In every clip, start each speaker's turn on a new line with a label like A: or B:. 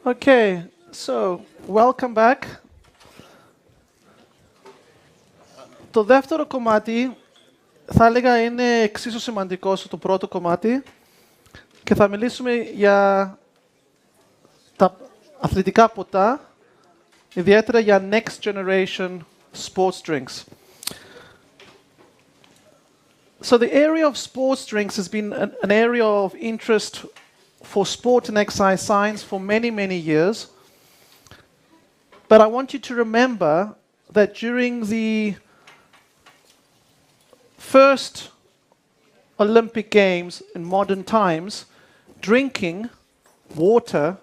A: Okay, so welcome back. Το δεύτερο κομμάτι θα έλεγα είναι εξίσου σημαντικό στο πρώτο κομμάτι και θα μιλήσουμε για τα αθλητικά ποτά, ιδιαίτερα για next generation sports drinks. So the area of sports drinks has been an area of interest for sport and exercise science for many, many years. But I want you to remember that during the first Olympic Games in modern times, drinking water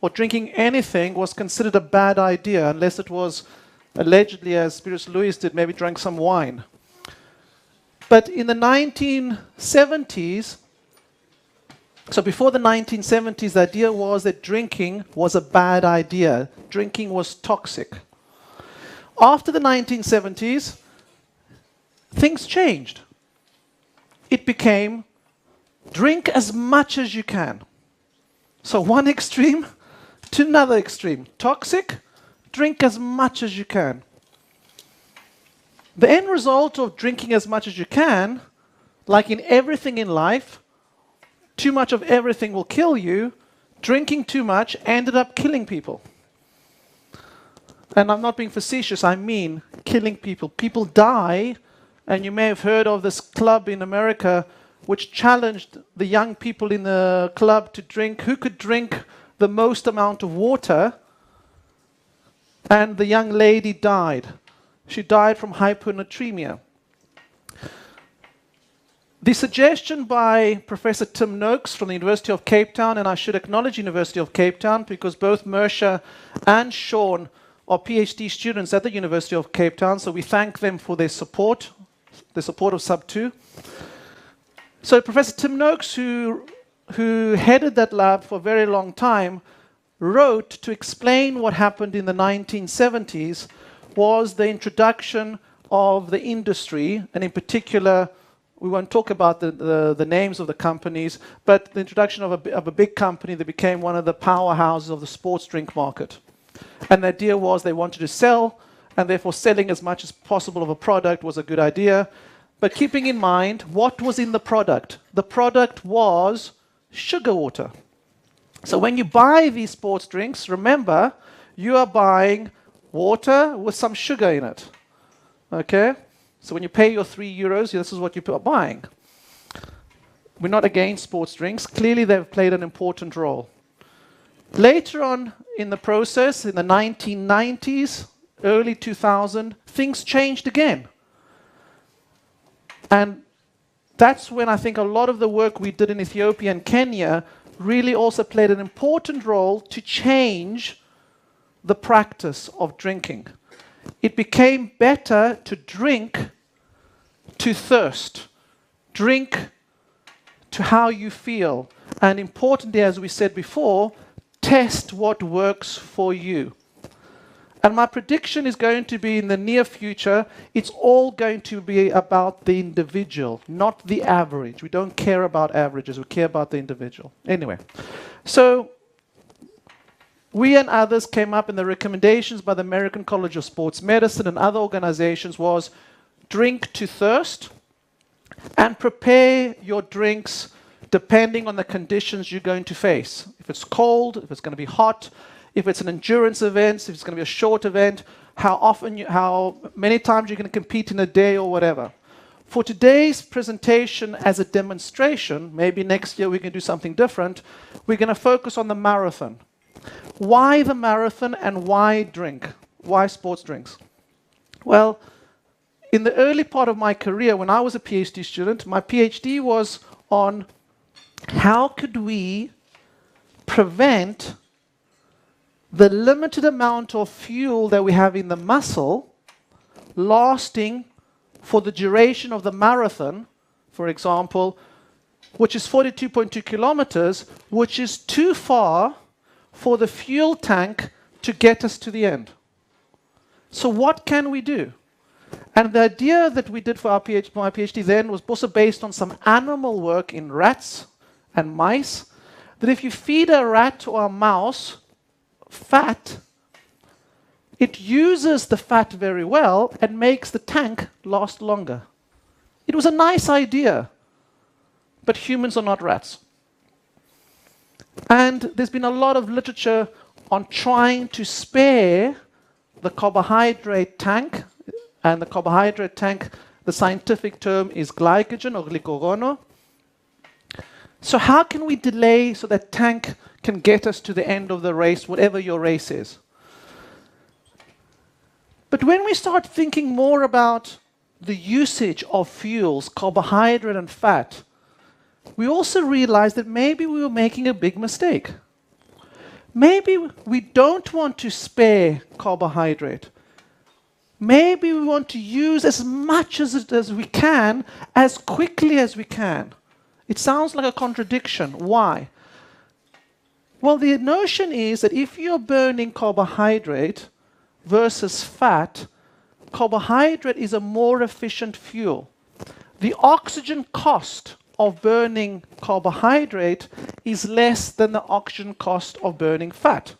A: or drinking anything was considered a bad idea unless it was allegedly, as Spirits Louis did, maybe drank some wine. But in the 1970s, so before the 1970s, the idea was that drinking was a bad idea. Drinking was toxic. After the 1970s, things changed. It became drink as much as you can. So one extreme to another extreme. Toxic, drink as much as you can. The end result of drinking as much as you can, like in everything in life, too much of everything will kill you. Drinking too much ended up killing people. And I'm not being facetious, I mean killing people. People die, and you may have heard of this club in America which challenged the young people in the club to drink, who could drink the most amount of water, and the young lady died. She died from hyponatremia. The suggestion by Professor Tim Noakes from the University of Cape Town, and I should acknowledge University of Cape Town because both Mersha and Sean are PhD students at the University of Cape Town, so we thank them for their support of Sub 2. So Professor Tim Noakes, who headed that lab for a very long time, wrote to explain what happened in the 1970s was the introduction of the industry, and in particular, we won't talk about the names of the companies, but the introduction of a big company that became one of the powerhouses of the sports drink market. And the idea was they wanted to sell, and therefore selling as much as possible of a product was a good idea. But keeping in mind, what was in the product? The product was sugar water. So when you buy these sports drinks, remember, you are buying water with some sugar in it. Okay? So when you pay your €3, this is what you are buying. We're not against sports drinks. Clearly, they've played an important role. Later on in the process, in the 1990s, early 2000, things changed again. And that's when I think a lot of the work we did in Ethiopia and Kenya really also played an important role to change the practice of drinking. It became better to drink to thirst, drink to how you feel, and importantly, as we said before, test what works for you. And my prediction is going to be in the near future, it's all going to be about the individual, not the average. We don't care about averages, we care about the individual. Anyway, so we and others came up, and the recommendations by the American College of Sports Medicine and other organizations was drink to thirst and prepare your drinks depending on the conditions you're going to face. If it's cold, if it's going to be hot, if it's an endurance event, if it's going to be a short event, how many times you're going to compete in a day or whatever. For today's presentation as a demonstration, maybe next year we can do something different, we're going to focus on the marathon. Why the marathon and why drink? Why sports drinks? Well, in the early part of my career, when I was a PhD student, my PhD was on how could we prevent the limited amount of fuel that we have in the muscle lasting for the duration of the marathon, for example, which is 42.2 kilometers, which is too far for the fuel tank to get us to the end. So what can we do? And the idea that we did for my PhD then was also based on some animal work in rats and mice, that if you feed a rat or a mouse fat, it uses the fat very well and makes the tank last longer. It was a nice idea, but humans are not rats. And there's been a lot of literature on trying to spare the carbohydrate tank. And the carbohydrate tank, the scientific term is glycogen or glycogono. So how can we delay so that tank can get us to the end of the race, whatever your race is? But when we start thinking more about the usage of fuels, carbohydrate and fat, we also realize that maybe we were making a big mistake. Maybe we don't want to spare carbohydrate. Maybe we want to use as much as we can, as quickly as we can. It sounds like a contradiction. Why? Well, the notion is that if you're burning carbohydrate versus fat, carbohydrate is a more efficient fuel. The oxygen cost of burning carbohydrate is less than the oxygen cost of burning fat.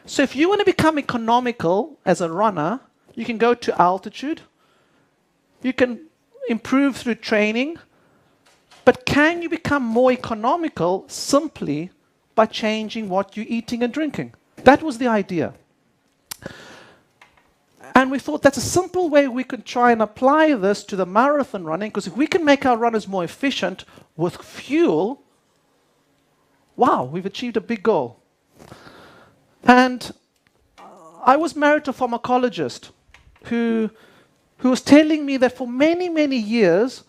A: So if you want to become economical as a runner, you can go to altitude, you can improve through training, but can you become more economical simply by changing what you're eating and drinking? That was the idea. And we thought that's a simple way we could try and apply this to the marathon running, because if we can make our runners more efficient with fuel, wow, we've achieved a big goal. And I was married to a pharmacologist who was telling me that for many, many years,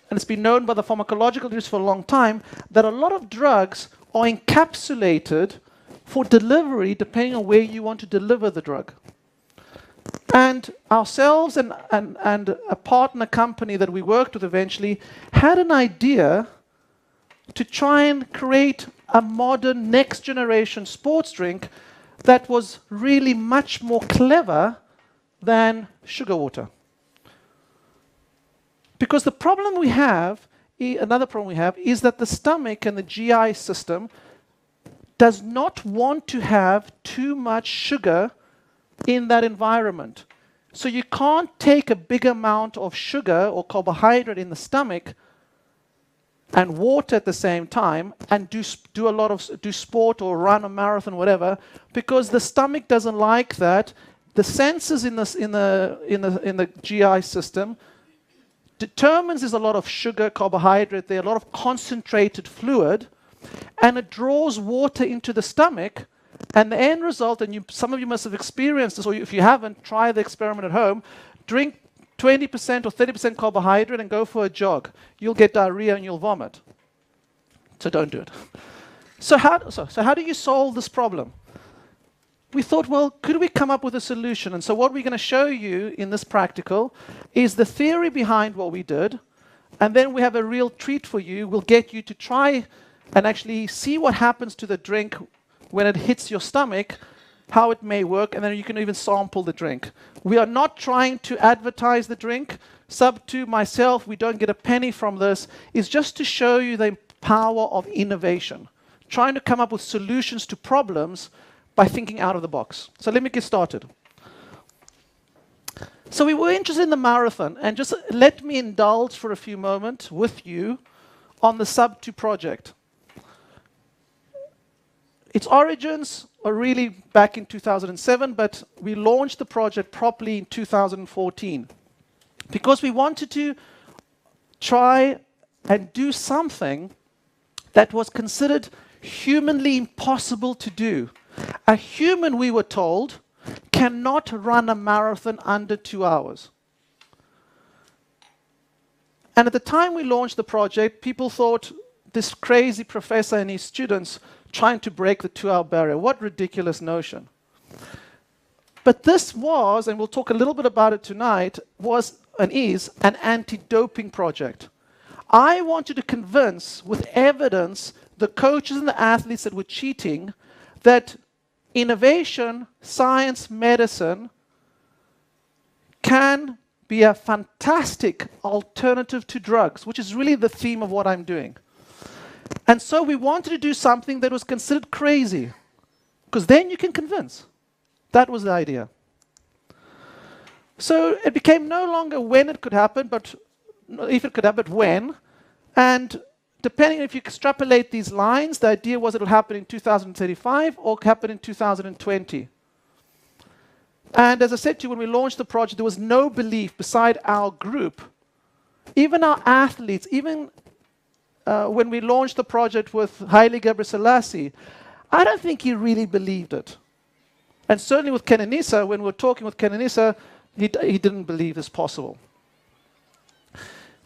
A: and it's been known by the pharmacological industry for a long time, that a lot of drugs are encapsulated for delivery depending on where you want to deliver the drug. And ourselves and a partner company that we worked with eventually had an idea to try and create a modern next generation sports drink that was really much more clever than sugar water. Because the problem we have, another problem we have, is that the stomach and the GI system does not want to have too much sugar in that environment. So you can't take a big amount of sugar or carbohydrate in the stomach and water at the same time and do sport or run a marathon, whatever, because the stomach doesn't like that. The sensors in the GI system determines there's a lot of sugar, carbohydrate, there, a lot of concentrated fluid, and it draws water into the stomach. And the end result, and some of you must have experienced this, or if you haven't, try the experiment at home. Drink 20% or 30% carbohydrate and go for a jog. You'll get diarrhea and you'll vomit. So don't do it. So how do you solve this problem? We thought, well, could we come up with a solution? And so what we're going to show you in this practical is the theory behind what we did. And then we have a real treat for you. We'll get you to try and actually see what happens to the drink when it hits your stomach, how it may work, and then you can even sample the drink. We are not trying to advertise the drink. Sub2, myself, we don't get a penny from this. It's just to show you the power of innovation, trying to come up with solutions to problems by thinking out of the box. So let me get started. So we were interested in the marathon, and just let me indulge for a few moments with you on the Sub2 project. Its origins are really back in 2007, but we launched the project properly in 2014 because we wanted to try and do something that was considered humanly impossible to do. A human, we were told, cannot run a marathon under 2 hours. And at the time we launched the project, people thought this crazy professor and his students trying to break the 2-hour barrier. What ridiculous notion. But this was, and we'll talk a little bit about it tonight, was and is an anti-doping project. I wanted to convince, with evidence, the coaches and the athletes that were cheating that innovation, science, medicine can be a fantastic alternative to drugs, which is really the theme of what I'm doing. And so we wanted to do something that was considered crazy, because then you can convince. That was the idea. So it became no longer when it could happen, but if it could happen, but when. And depending if you extrapolate these lines, the idea was it will happen in 2035 or happen in 2020. And as I said to you, when we launched the project, there was no belief beside our group, even our athletes, even when we launched the project with Haile Gebrselassie, I don't think he really believed it. And certainly with Kenenisa, when we were talking with Kenenisa, he didn't believe this possible.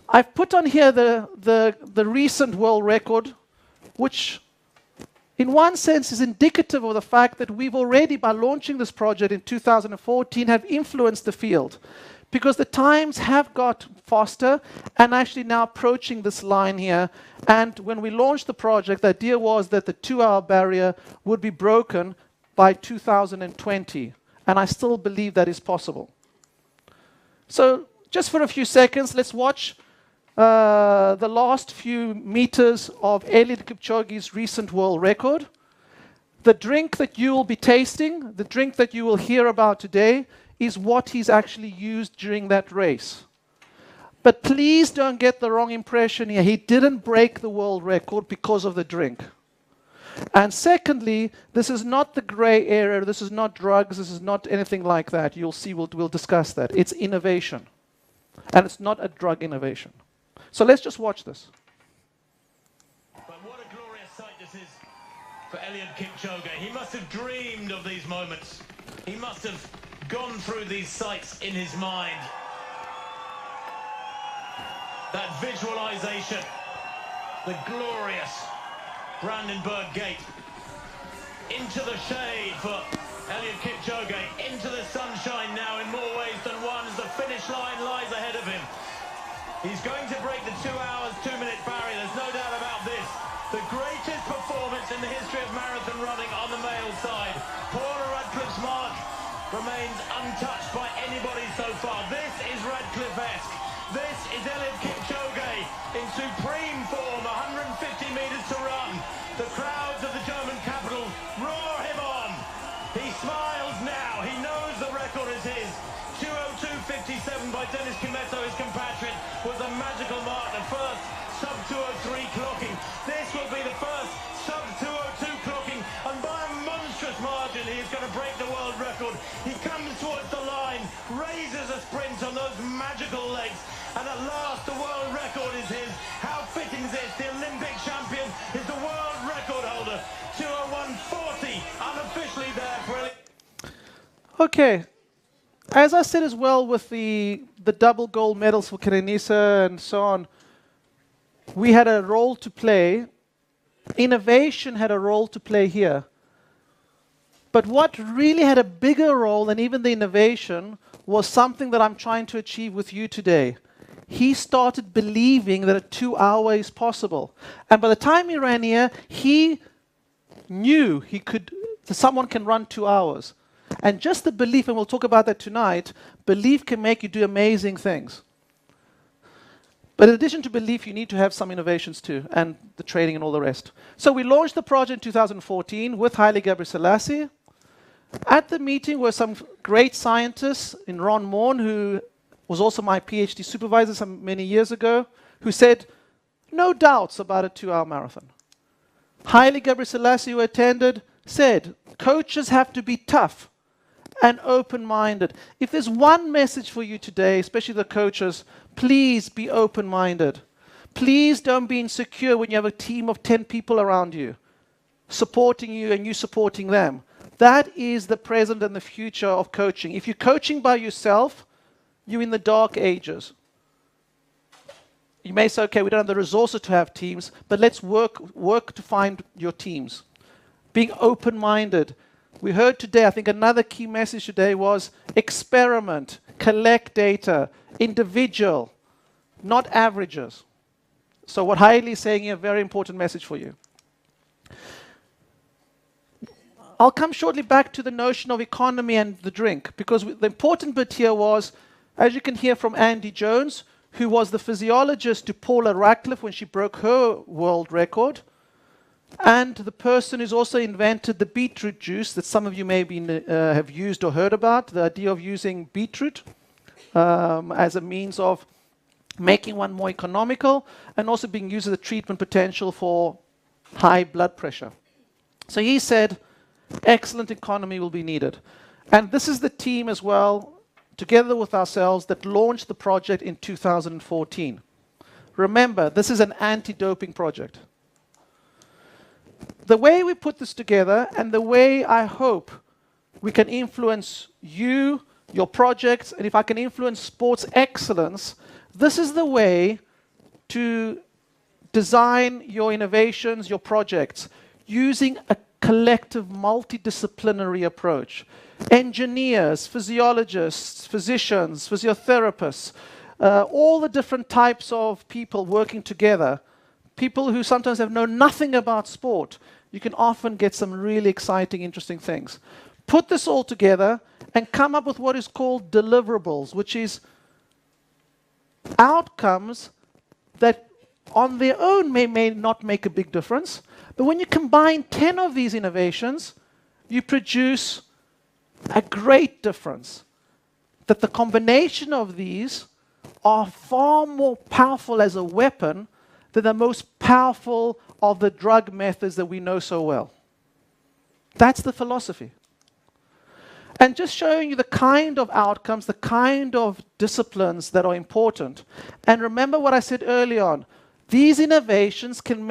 A: I've put on here the recent world record, which in one sense is indicative of the fact that we've already, by launching this project in 2014, have influenced the field. Because the times have got faster and actually now approaching this line here. And when we launched the project, the idea was that the 2-hour barrier would be broken by 2020. And I still believe that is possible. So just for a few seconds, let's watch the last few meters of Eliud Kipchoge's recent world record. The drink that you will be tasting, the drink that you will hear about today, is what he's actually used during that race. But please don't get the wrong impression here. He didn't break the world record because of the drink. And secondly, this is not the gray area. This is not drugs. This is not anything like that. You'll see, we'll discuss that. It's innovation. And it's not a drug innovation. So let's just watch this.
B: But what a glorious sight this is for Eliud Kipchoge. He must have dreamed of these moments. He must have gone through these sights in his mind. That visualization, the glorious Brandenburg Gate. Into the shade for Eliud Kipchoge, into the sunshine now in more ways than one as the finish line lies ahead of him. He's going to break the 2 hours, 2-minute barrier, there's no doubt about this. The greatest performance in the history of marathon running on the male side. Paula Radcliffe's mark remains untouched by anybody so far. This is Radcliffe-esque. This is Eliud Kipchoge in supreme form, 150 meters to run. The crowds of the German capital roar him on. He smiles now. He knows the record is his. 2:02.57 by Dennis Kimetto, his compatriot, was a magical mark. The first sub-2:03 clocking. This will be the first sub-2:02 clocking, and by a monstrous margin, he is going to break the world record. He comes towards the line, raises a sprint on those magical legs, and at last the world record is his. How fitting is this? The Olympic champion is the world record holder. 2:01.40, unofficially there for Eliud.
A: Okay. As I said as well with the double gold medals for Kenenisa and so on, we had a role to play. Innovation had a role to play here. But what really had a bigger role than even the innovation was something that I'm trying to achieve with you today. He started believing that a 2-hour is possible. And by the time he ran here, he knew someone can run 2 hours. And just the belief, and we'll talk about that tonight, belief can make you do amazing things. But in addition to belief, you need to have some innovations too, and the training and all the rest. So we launched the project in 2014 with Haile Gebrselassie. At the meeting were some great scientists in Ron Morn, who was also my PhD supervisor many years ago, who said, no doubts about a 2-hour marathon. Haile Gebrselassie, who attended, said, coaches have to be tough and open-minded. If there's one message for you today, especially the coaches, please be open-minded. Please don't be insecure when you have a team of 10 people around you, supporting you and you supporting them. That is the present and the future of coaching. If you're coaching by yourself, you're in the dark ages. You may say, okay, we don't have the resources to have teams, but let's work to find your teams. Being open-minded. We heard today, I think another key message today was experiment, collect data, individual, not averages. So what Haile is saying here, a very important message for you. I'll come shortly back to the notion of economy and the drink, because the important bit here was, as you can hear from Andy Jones, who was the physiologist to Paula Radcliffe when she broke her world record, And the person who's also invented the beetroot juice that some of you maybe have used or heard about, the idea of using beetroot as a means of making one more economical and also being used as a treatment potential for high blood pressure. So he said, excellent economy will be needed. And this is the team as well, together with ourselves, that launched the project in 2014. Remember, this is an anti-doping project. The way we put this together and the way I hope we can influence you, your projects, and if I can influence sports excellence, this is the way to design your innovations, your projects, using a collective multidisciplinary approach. Engineers, physiologists, physicians, physiotherapists, all the different types of people working together, people who sometimes have known nothing about sport, you can often get some really exciting, interesting things. Put this all together and come up with what is called deliverables, which is outcomes that on their own may not make a big difference, but when you combine 10 of these innovations, you produce a great difference. That the combination of these are far more powerful as a weapon than the most powerful of the drug methods that we know so well. That's the philosophy. And just showing you the kind of outcomes, the kind of disciplines that are important. And remember what I said early on. These innovations can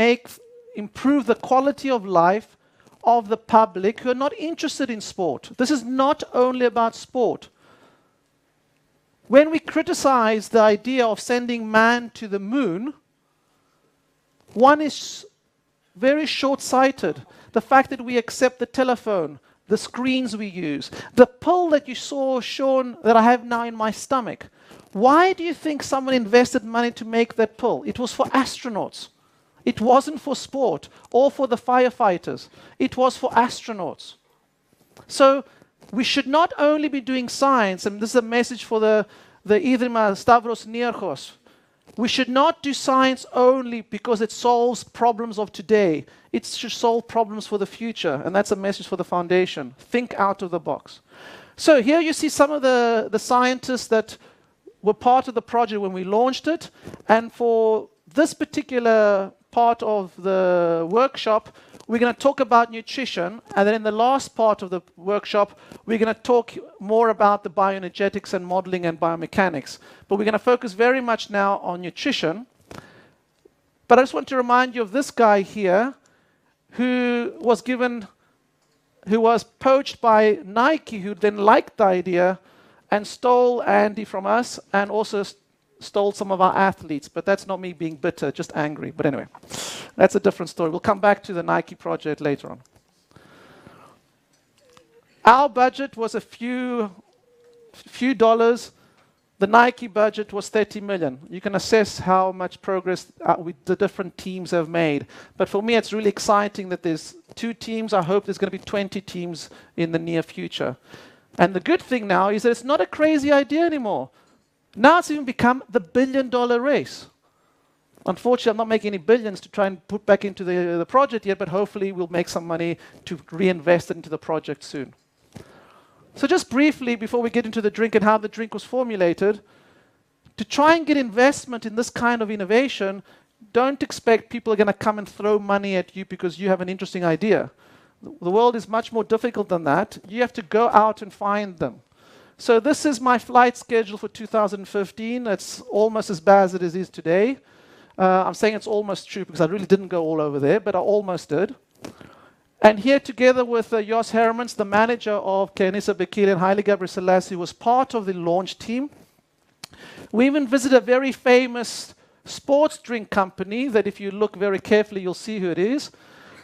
A: improve the quality of life of the public who are not interested in sport. This is not only about sport. When we criticize the idea of sending man to the moon, one is very short-sighted. The fact that we accept the telephone, the screens we use, the pill that you saw, Sean, that I have now in my stomach. Why do you think someone invested money to make that pill? It was for astronauts. It wasn't for sport or for the firefighters. It was for astronauts. So we should not only be doing science, and this is a message for the Idrima Stavros Niarchos. We should not do science only because it solves problems of today. It should solve problems for the future, and that's a message for the foundation. Think out of the box. So here you see some of the scientists that were part of the project when we launched it, and for this particular part of the workshop, we're going to talk about nutrition, and then in the last part of the workshop, we're going to talk more about the bioenergetics and modeling and biomechanics. But we're going to focus very much now on nutrition. But I just want to remind you of this guy here, who was poached by Nike, who then liked the idea and stole Andy from us, and also stole some of our athletes. But that's not me being bitter, just angry. But anyway, that's a different story. We'll come back to the Nike project later on. Our budget was a few dollars. The Nike budget was 30 million. You can assess how much progress the different teams have made. But for me, it's really exciting that there's 2 teams. I hope there's going to be 20 teams in the near future. And the good thing now is that it's not a crazy idea anymore. Now it's even become the billion-dollar race. Unfortunately, I'm not making any billions to try and put back into the project yet, but hopefully we'll make some money to reinvest it into the project soon. So just briefly, before we get into the drink and how the drink was formulated, to try and get investment in this kind of innovation, don't expect people are going to come and throw money at you because you have an interesting idea. The world is much more difficult than that. You have to go out and find them. So this is my flight schedule for 2015. It's almost as bad as it is today. I'm saying it's almost true because I really didn't go all over there, but I almost did. And here, together with Jos Hermans, the manager of Kenisa Bekele and Haile Gebrselassie, who was part of the launch team, we even visited a very famous sports drink company that if you look very carefully, you'll see who it is.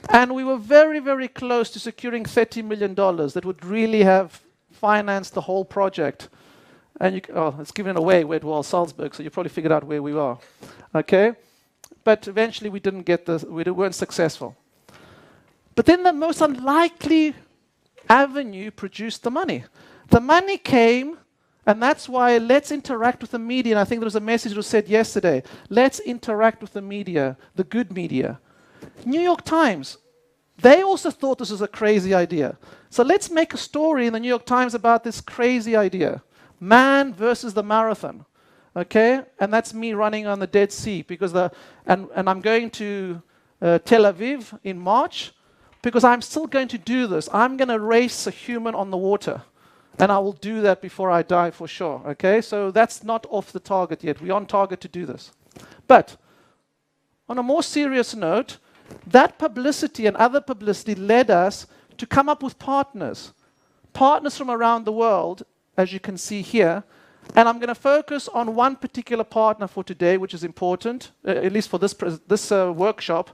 A: And we were very, very close to securing $30 million that would really have financed the whole project. And it's given away where it was, Salzburg, so you probably figured out where we are. Okay? But eventually we didn't get we weren't successful. But then the most unlikely avenue produced the money. The money came, and that's why let's interact with the media. And I think there was a message that was said yesterday. Let's interact with the media, the good media. New York Times, They also thought this was a crazy idea. So let's make a story in the New York Times about this crazy idea. Man versus the marathon. Okay? And that's me running on the Dead Sea, because and I'm going to Tel Aviv in March, because I'm still going to do this. I'm going to race a human on the water. And I will do that before I die for sure. Okay? So that's not off the target yet. We're on target to do this. But on a more serious note, that publicity and other publicity led us to come up with partners. Partners from around the world, as you can see here. And I'm going to focus on one particular partner for today, which is important, at least for this workshop,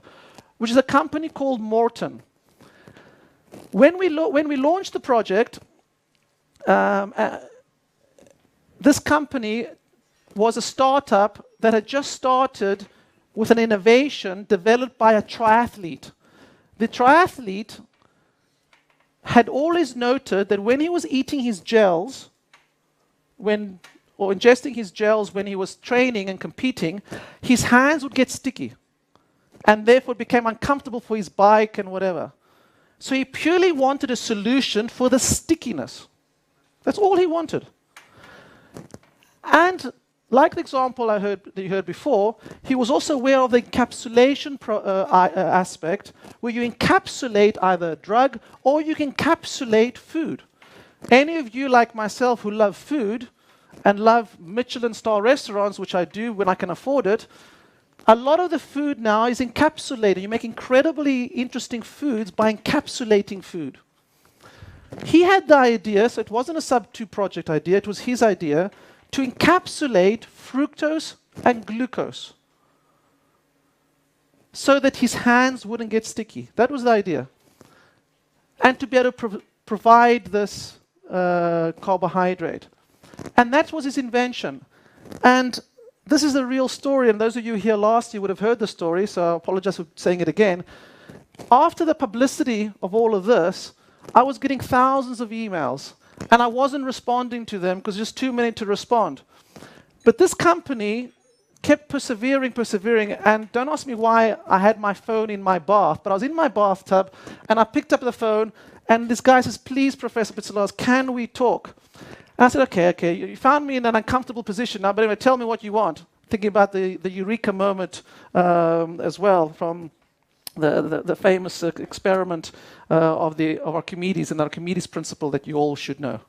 A: which is a company called Morton. When we launched the project, this company was a startup that had just started with an innovation developed by a triathlete. The triathlete had always noted that when he was eating his gels, or ingesting his gels when he was training and competing, his hands would get sticky, and therefore it became uncomfortable for his bike and whatever. So he purely wanted a solution for the stickiness. That's all he wanted. And like the example that you heard before, he was also aware of the encapsulation aspect, where you encapsulate either a drug or you can encapsulate food. Any of you like myself who love food and love Michelin-star restaurants, which I do when I can afford it, a lot of the food now is encapsulated. You make incredibly interesting foods by encapsulating food. He had the idea, so it wasn't a Sub2 project idea, it was his idea, to encapsulate fructose and glucose so that his hands wouldn't get sticky. That was the idea. And to be able to provide this carbohydrate. And that was his invention. And this is a real story, and those of you here last year would have heard the story, so I apologize for saying it again. After the publicity of all of this, I was getting thousands of emails, and I wasn't responding to them because there's too many to respond. But this company kept persevering, and don't ask me why I had my phone in my bath, but I was in my bathtub, and I picked up the phone, and this guy says, "Please, Professor Pitsoulas, can we talk?" And I said, okay, you found me in an uncomfortable position now, but anyway, tell me what you want. Thinking about the eureka moment as well from the famous experiment of Archimedes and the Archimedes principle that you all should know.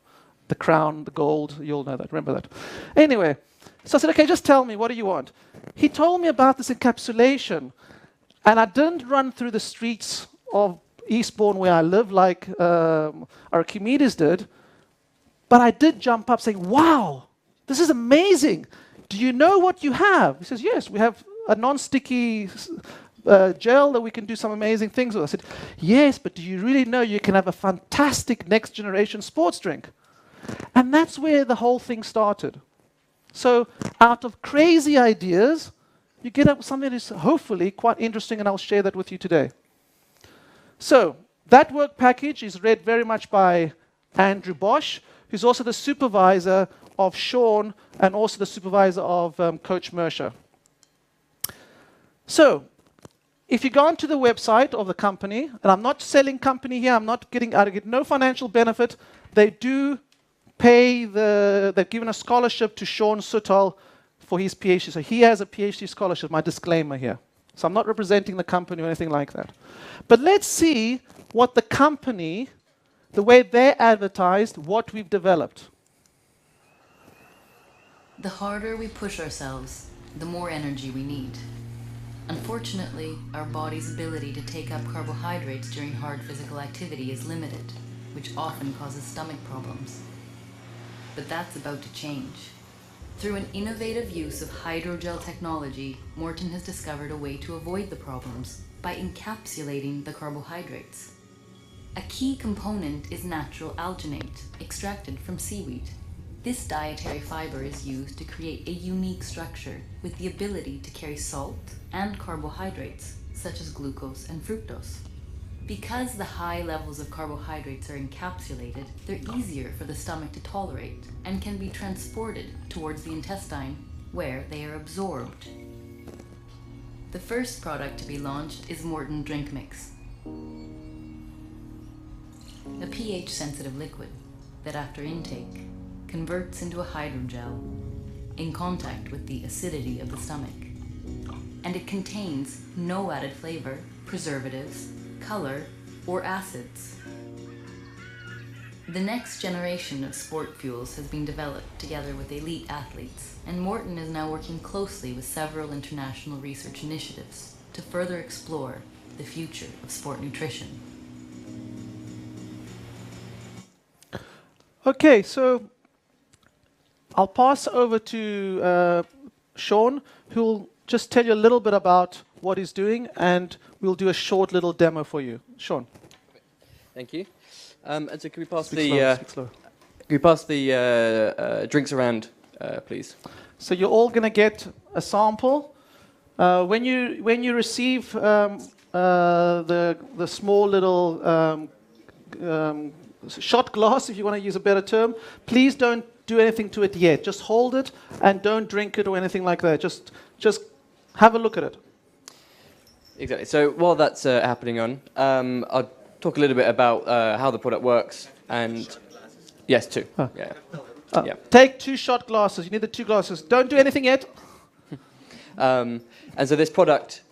A: The crown, the gold, you all know that, remember that. Anyway, so I said, okay, just tell me, what do you want? He told me about this encapsulation, and I didn't run through the streets of Eastbourne where I live like Archimedes did, but I did jump up saying, wow, this is amazing. Do you know what you have? He says, yes, we have a non-sticky gel that we can do some amazing things with. I said, yes, but do you really know you can have a fantastic next generation sports drink? And that's where the whole thing started. So out of crazy ideas, you get up with something that is hopefully quite interesting, and I'll share that with you today. So that work package is read very much by Andrew Bosch, who's also the supervisor of Sean and also the supervisor of Coach Mersher. So if you go onto the website of the company, and I'm not selling company here, I get no financial benefit. They do pay they've given a scholarship to Sean Suttal for his PhD. So he has a PhD scholarship, my disclaimer here. So I'm not representing the company or anything like that. But let's see what the company, the way they advertised what we've developed.
C: The harder we push ourselves, the more energy we need. Unfortunately, our body's ability to take up carbohydrates during hard physical activity is limited, which often causes stomach problems. But that's about to change. Through an innovative use of hydrogel technology, Morton has discovered a way to avoid the problems by encapsulating the carbohydrates. A key component is natural alginate, extracted from seaweed. This dietary fiber is used to create a unique structure with the ability to carry salt and carbohydrates, such as glucose and fructose. Because the high levels of carbohydrates are encapsulated, they're easier for the stomach to tolerate and can be transported towards the intestine, where they are absorbed. The first product to be launched is Morton Drink Mix. a pH-sensitive liquid that after intake converts into a hydrogel in contact with the acidity of the stomach. And it contains no added flavor, preservatives, color, or acids. The next generation of sport fuels has been developed together with elite athletes, and Morton is now working closely with several international research initiatives to further explore the future of sport nutrition.
A: Okay, so I'll pass over to Sean, who will just tell you a little bit about what he's doing, and we'll do a short little demo for you. Sean.
D: Thank you. And so can we pass
A: Speak slower.
D: can we pass the drinks around, please?
A: So you're all going to get a sample. When you receive the small little shot glass, if you want to use a better term, please don't do anything to it yet. Just hold it and don't drink it or anything like that. Just have a look at it.
D: Exactly. So while that's happening on, I'll talk a little bit about how the product works. And yes, two.
A: Huh.
D: Yeah. Yeah.
A: Take 2 shot glasses. You need the 2 glasses. Don't do anything yet.
D: And so this product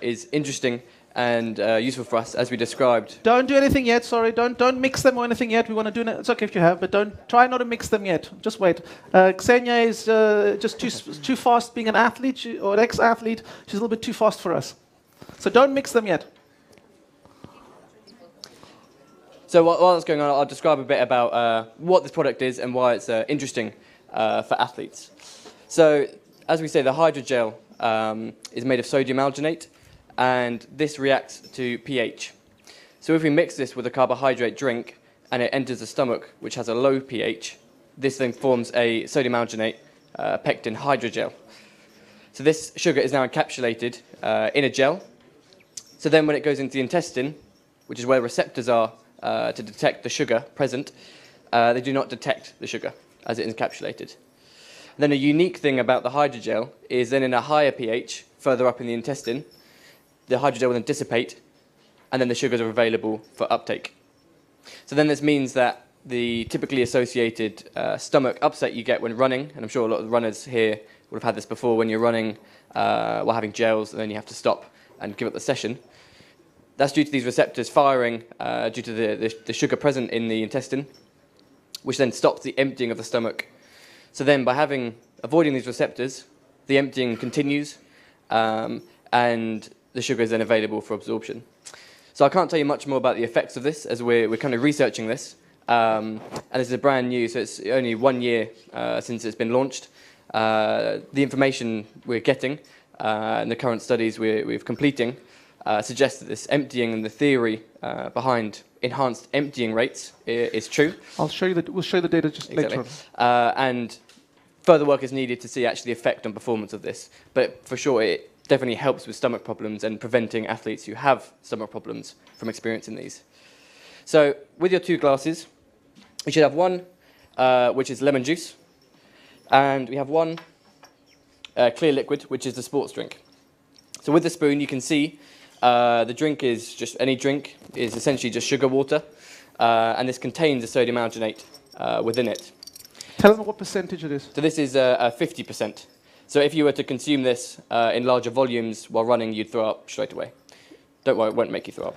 D: is interesting and useful for us, as we described.
A: Don't do anything yet. Sorry. Don't mix them or anything yet. We want to do it. It's okay if you have, but don't try not to mix them yet. Just wait. Ksenia is just too fast. Being an athlete or an ex-athlete, she's a little bit too fast for us. So don't mix them yet.
D: So while that's going on, I'll describe a bit about what this product is and why it's interesting for athletes. So, as we say, the hydrogel is made of sodium alginate, and this reacts to pH. So if we mix this with a carbohydrate drink and it enters the stomach, which has a low pH, this then forms a sodium alginate pectin hydrogel. So this sugar is now encapsulated in a gel. So then when it goes into the intestine, which is where receptors are to detect the sugar present, they do not detect the sugar as it is encapsulated. And then a unique thing about the hydrogel is then in a higher pH, further up in the intestine, the hydrogel will then dissipate, and then the sugars are available for uptake. So then this means that the typically associated stomach upset you get when running, and I'm sure a lot of runners here would have had this before when you're running while having gels, and then you have to stop and give up the session. That's due to these receptors firing due to the sugar present in the intestine, which then stops the emptying of the stomach. So then by avoiding these receptors, the emptying continues, and the sugar is then available for absorption. So I can't tell you much more about the effects of this, as we're kind of researching this. And this is brand new, so it's only 1 year since it's been launched. The information we're getting and the current studies we're completing suggests that this emptying and the theory behind enhanced emptying rates is true.
A: We'll show you the data just later on.
D: And further work is needed to see actually the effect on performance of this. But for sure, it definitely helps with stomach problems and preventing athletes who have stomach problems from experiencing these. So with your 2 glasses, you should have one which is lemon juice, and we have one clear liquid, which is the sports drink. So with the spoon, you can see the drink is just any drink, is essentially just sugar water, and this contains a sodium alginate within it.
A: Tell them what percentage it is.
D: So this is 50%. So if you were to consume this in larger volumes while running, you'd throw up straight away. Don't worry, it won't make you throw up.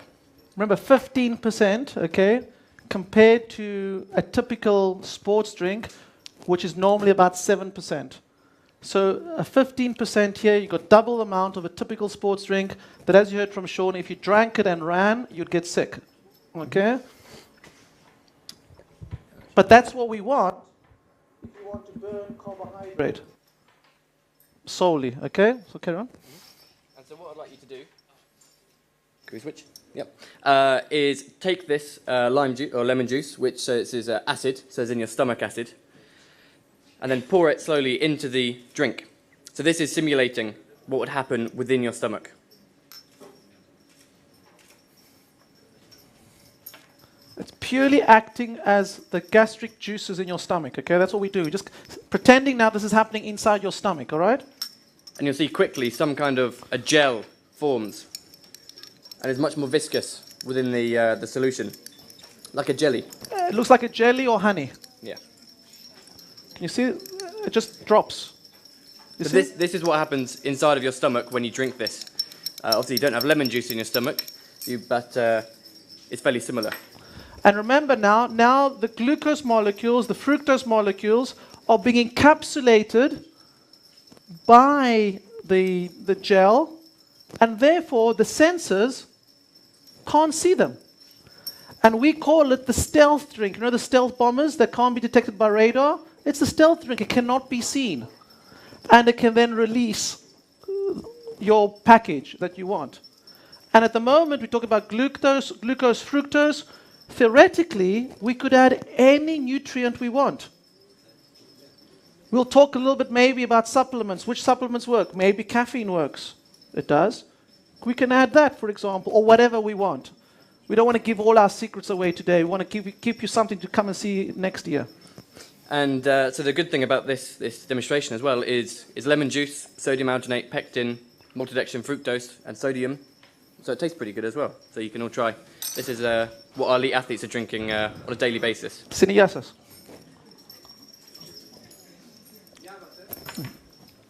A: Remember, 15%, okay, compared to a typical sports drink, which is normally about 7%. So a 15% here, you've got double the amount of a typical sports drink that, as you heard from Sean, if you drank it and ran, you'd get sick, okay? But that's what we want if you want to burn carbohydrate solely, okay? So carry on.
D: And so what I'd like you to do, can we switch? Yep. Is take this lime juice or lemon juice, which is acid, so it's in your stomach acid, and then pour it slowly into the drink. So this is simulating what would happen within your stomach.
A: It's purely acting as the gastric juices in your stomach, okay? That's what we do. Just pretending now this is happening inside your stomach, all right?
D: And you'll see quickly some kind of a gel forms, and is much more viscous within the solution. Like a jelly.
A: It looks like a jelly or honey.
D: Yeah.
A: Can you see? It just drops. You
D: So
A: see?
D: this is what happens inside of your stomach when you drink this. Obviously, you don't have lemon juice in your stomach, but it's fairly similar.
A: And remember now the glucose molecules, the fructose molecules, are being encapsulated by the gel, and therefore the sensors can't see them. And we call it the stealth drink. You know the stealth bombers that can't be detected by radar? It's the stealth drink. It cannot be seen. And it can then release your package that you want. And at the moment, we talk about glucose, fructose. Theoretically, we could add any nutrient we want. We'll talk a little bit maybe about supplements. Which supplements work? Maybe caffeine works. It does. We can add that, for example, or whatever we want. We don't want to give all our secrets away today. We want to keep you something to come and see next year.
D: And so the good thing about this demonstration as well is lemon juice, sodium alginate, pectin, maltodextrin, fructose, and sodium. So it tastes pretty good as well. So you can all try. This is what our elite athletes are drinking on a daily basis.
A: Siniyasas.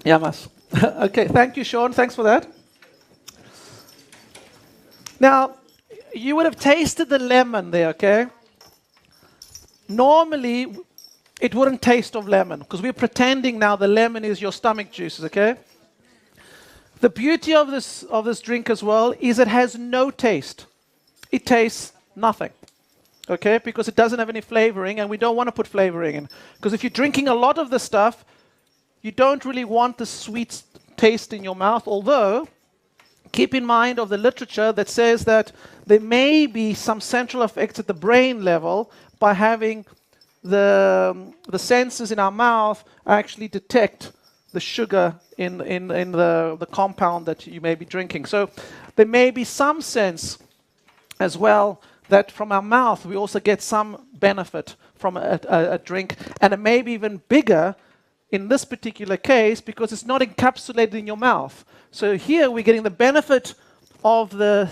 A: Yamas. Okay, thank you, Sean. Thanks for that. Now, you would have tasted the lemon there, okay? Normally, it wouldn't taste of lemon, because we're pretending now the lemon is your stomach juices, okay? The beauty of this drink as well is it has no taste. It tastes nothing, okay? Because it doesn't have any flavoring, and we don't want to put flavoring in. Because if you're drinking a lot of the stuff, you don't really want the sweet taste in your mouth, although keep in mind of the literature that says that there may be some central effects at the brain level by having the sensors in our mouth actually detect the sugar in the compound that you may be drinking. So there may be some sense as well that from our mouth we also get some benefit from a drink, and it may be even bigger in this particular case because it's not encapsulated in your mouth. So here we're getting the benefit of the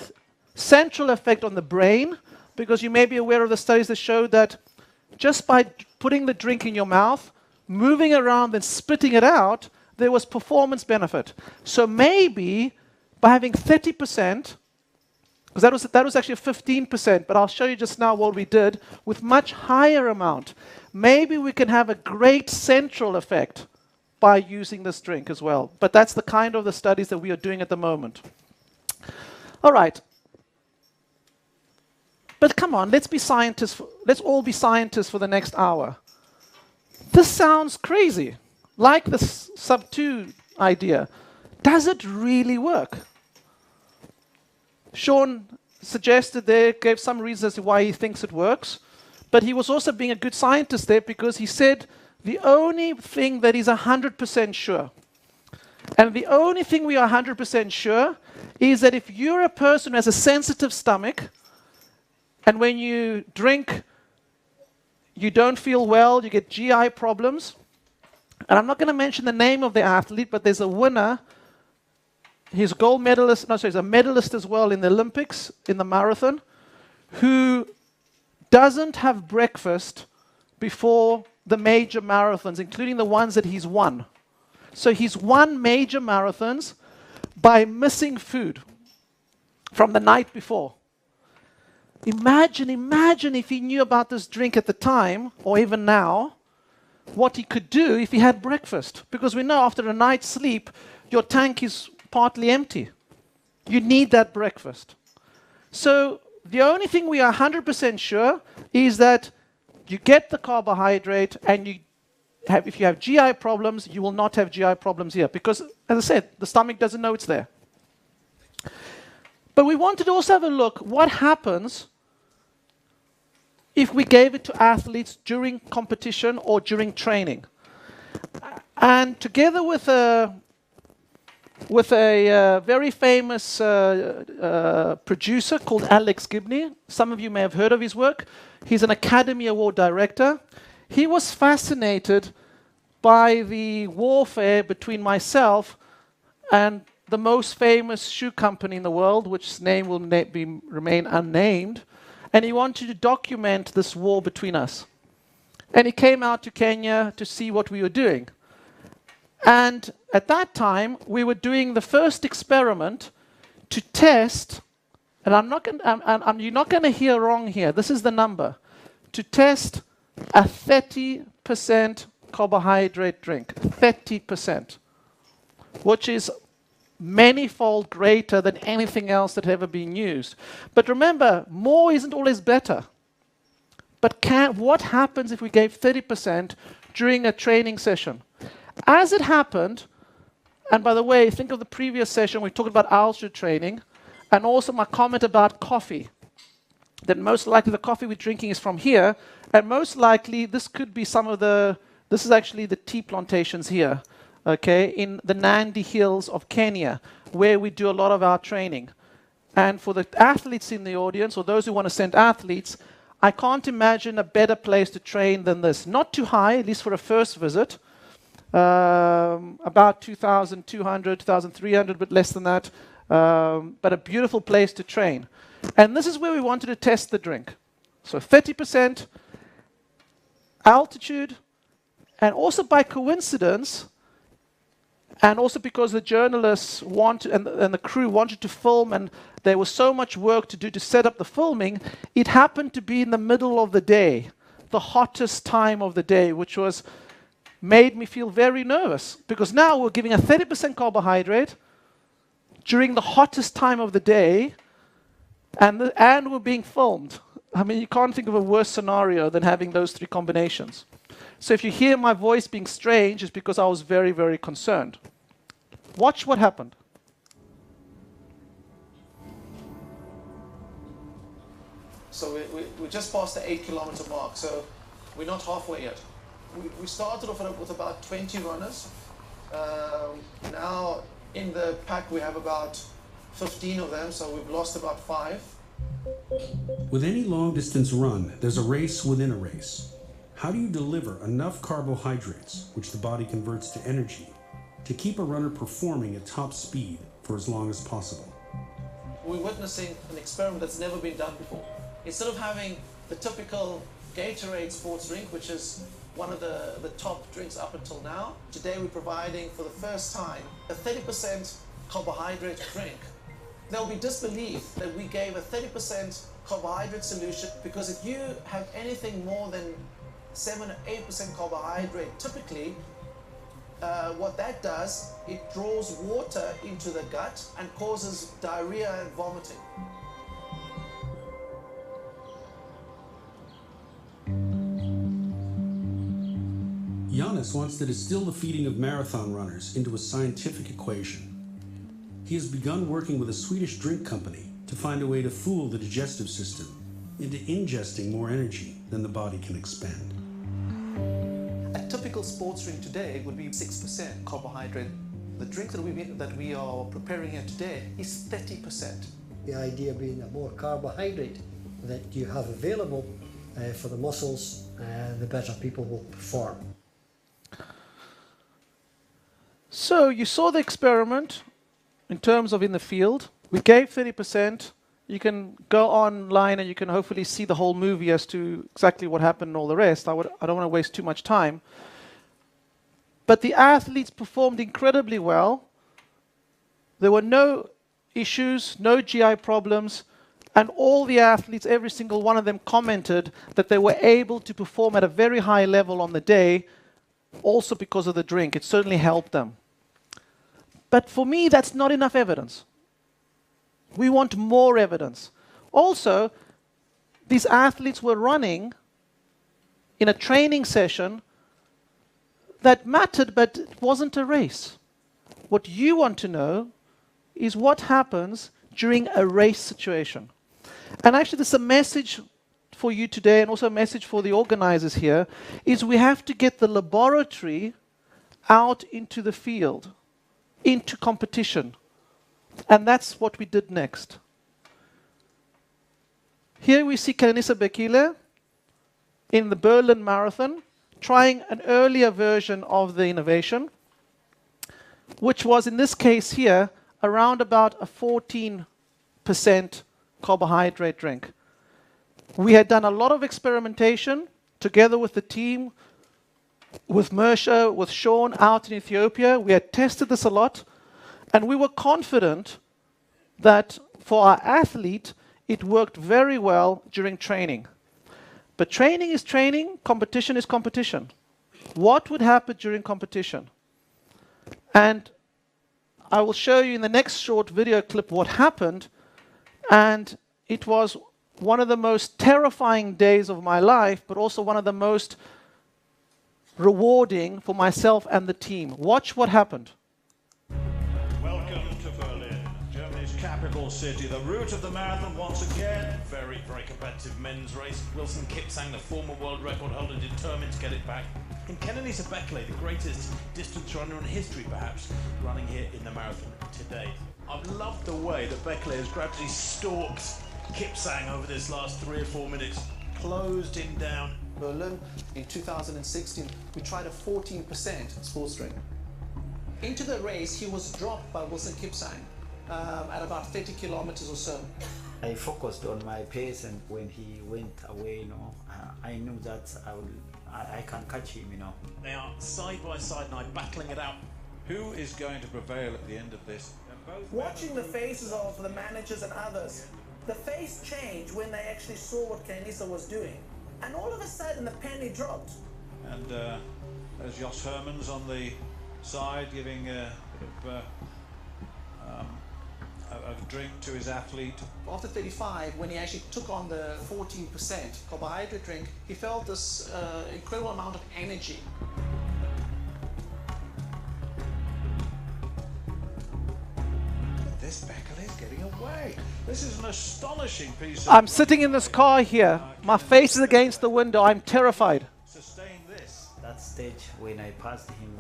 A: central effect on the brain, because you may be aware of the studies that show that just by putting the drink in your mouth, moving around and spitting it out, there was performance benefit. So maybe by having 30%, because that was actually 15%, but I'll show you just now what we did with much higher amount. Maybe we can have a great central effect by using this drink as well. But that's the kind of the studies that we are doing at the moment. All right. But come on, let's be scientists. Let's all be scientists for the next hour. This sounds crazy, like the sub-2 idea. Does it really work? Sean suggested there, gave some reasons why he thinks it works, but he was also being a good scientist there because he said the only thing that is 100% sure, and the only thing we are 100% sure is that if you're a person who has a sensitive stomach, and when you drink, you don't feel well, you get GI problems, and I'm not going to mention the name of the athlete, but there's a winner. He's a gold medalist, he's a medalist as well in the Olympics, in the marathon, who doesn't have breakfast before the major marathons, including the ones that he's won. So he's won major marathons by missing food from the night before. Imagine if he knew about this drink at the time, or even now, what he could do if he had breakfast. Because we know after a night's sleep, your tank is partly empty. You need that breakfast. So the only thing we are 100% sure is that you get the carbohydrate, and if you have GI problems, you will not have GI problems here. Because, as I said, the stomach doesn't know it's there. But we wanted to also have a look what happens if we gave it to athletes during competition or during training. And together with a very famous producer called Alex Gibney. Some of you may have heard of his work. He's an Academy Award director. He was fascinated by the warfare between myself and the most famous shoe company in the world, which name will remain unnamed. and he wanted to document this war between us. And he came out to Kenya to see what we were doing. And at that time, we were doing the first experiment to test, and you're not going to hear wrong here, this is the number, to test a 30% carbohydrate drink, 30%, which is manifold greater than anything else that had ever been used. But remember, more isn't always better. But what happens if we gave 30% during a training session? As it happened, and by the way, think of the previous session, we talked about altitude training, and also my comment about coffee. That most likely the coffee we're drinking is from here, and most likely this could be this is actually the tea plantations here, okay, in the Nandi Hills of Kenya, where we do a lot of our training. And for the athletes in the audience, or those who want to send athletes, I can't imagine a better place to train than this. Not too high, at least for a first visit. About 2,200, 2,300, but less than that. But a beautiful place to train. And this is where we wanted to test the drink. So 30% altitude, and also by coincidence, and also because the journalists wanted, and the crew wanted to film, and there was so much work to do to set up the filming, it happened to be in the middle of the day, the hottest time of the day, which made me feel very nervous, because now we're giving a 30% carbohydrate during the hottest time of the day, and we're being filmed. I mean, you can't think of a worse scenario than having those three combinations. So if you hear my voice being strange, it's because I was very, very concerned. Watch what happened. So we just passed the 8-kilometer mark, so we're not halfway yet. We started off with about 20 runners. Now in the pack we have about 15 of them, so we've lost about 5.
E: With any long-distance run, there's a race within a race. How do you deliver enough carbohydrates, which the body converts to energy, to keep a runner performing at top speed for as long as possible?
A: We're witnessing an experiment that's never been done before. Instead of having the typical Gatorade sports drink, which is one of the top drinks up until now, today we're providing for the first time a 30% carbohydrate drink. There'll be disbelief that we gave a 30% carbohydrate solution, because if you have anything more than 7 or 8% carbohydrate, typically what that does, it draws water into the gut and causes diarrhea and vomiting.
E: Giannis wants to distill the feeding of marathon runners into a scientific equation. He has begun working with a Swedish drink company to find a way to fool the digestive system into ingesting more energy than the body can expend.
A: A typical sports drink today would be 6% carbohydrate. The drink that we are preparing here today is 30%.
F: The idea being that more carbohydrate that you have available for the muscles, the better people will perform.
A: So you saw the experiment in terms of in the field. We gave 30%. You can go online and you can hopefully see the whole movie as to exactly what happened and all the rest. I don't want to waste too much time. But the athletes performed incredibly well. There were no issues, no GI problems, and all the athletes, every single one of them, commented that they were able to perform at a very high level on the day, also because of the drink. It certainly helped them. But for me, that's not enough evidence. We want more evidence. Also, these athletes were running in a training session that mattered, but it wasn't a race. What you want to know is what happens during a race situation. And actually, there's a message for you today, and also a message for the organizers here, is we have to get the laboratory out into the field, into competition. And that's what we did next. Here we see Kenenisa Bekele in the Berlin Marathon, trying an earlier version of the innovation, which was, in this case here, around about a 14% carbohydrate drink. We had done a lot of experimentation together with the team, with Mersha, with Sean out in Ethiopia. We had tested this a lot, and we were confident that for our athlete, it worked very well during training. But training is training, competition is competition. What would happen during competition? And I will show you in the next short video clip what happened, and it was one of the most terrifying days of my life, but also one of the most rewarding for myself and the team. Watch what happened.
B: Welcome to Berlin, Germany's capital city. The route of the marathon once again. Very, very competitive men's race. Wilson Kipsang, the former world record holder, determined to get it back. And Kenenisa Bekele, the greatest distance runner in history, perhaps, running here in the marathon today. I've loved the way that Bekele has gradually stalked Kipsang over this last 3 or 4 minutes, closed him down.
A: Berlin in 2016, we tried a 14% sports drink. Into the race, he was dropped by Wilson Kipsang at about 30 kilometers or so.
G: I focused on my pace, and when he went away, I knew that I can catch him,
B: They are side by side now, battling it out.
H: Who is going to prevail at the end of this?
I: Watching the faces of the managers and others, the face changed when they actually saw what Kenenisa was doing. And all of a sudden, the penny dropped.
H: And there's Jos Hermans on the side giving a bit of drink to his athlete.
A: After 35, when he actually took on the 14% carbohydrate drink, he felt this incredible amount of energy.
H: This Bekele is getting away. This is an astonishing piece of...
A: I'm sitting in this car here. My face is against the window. I'm terrified.
H: Sustain this.
G: that stage when I passed him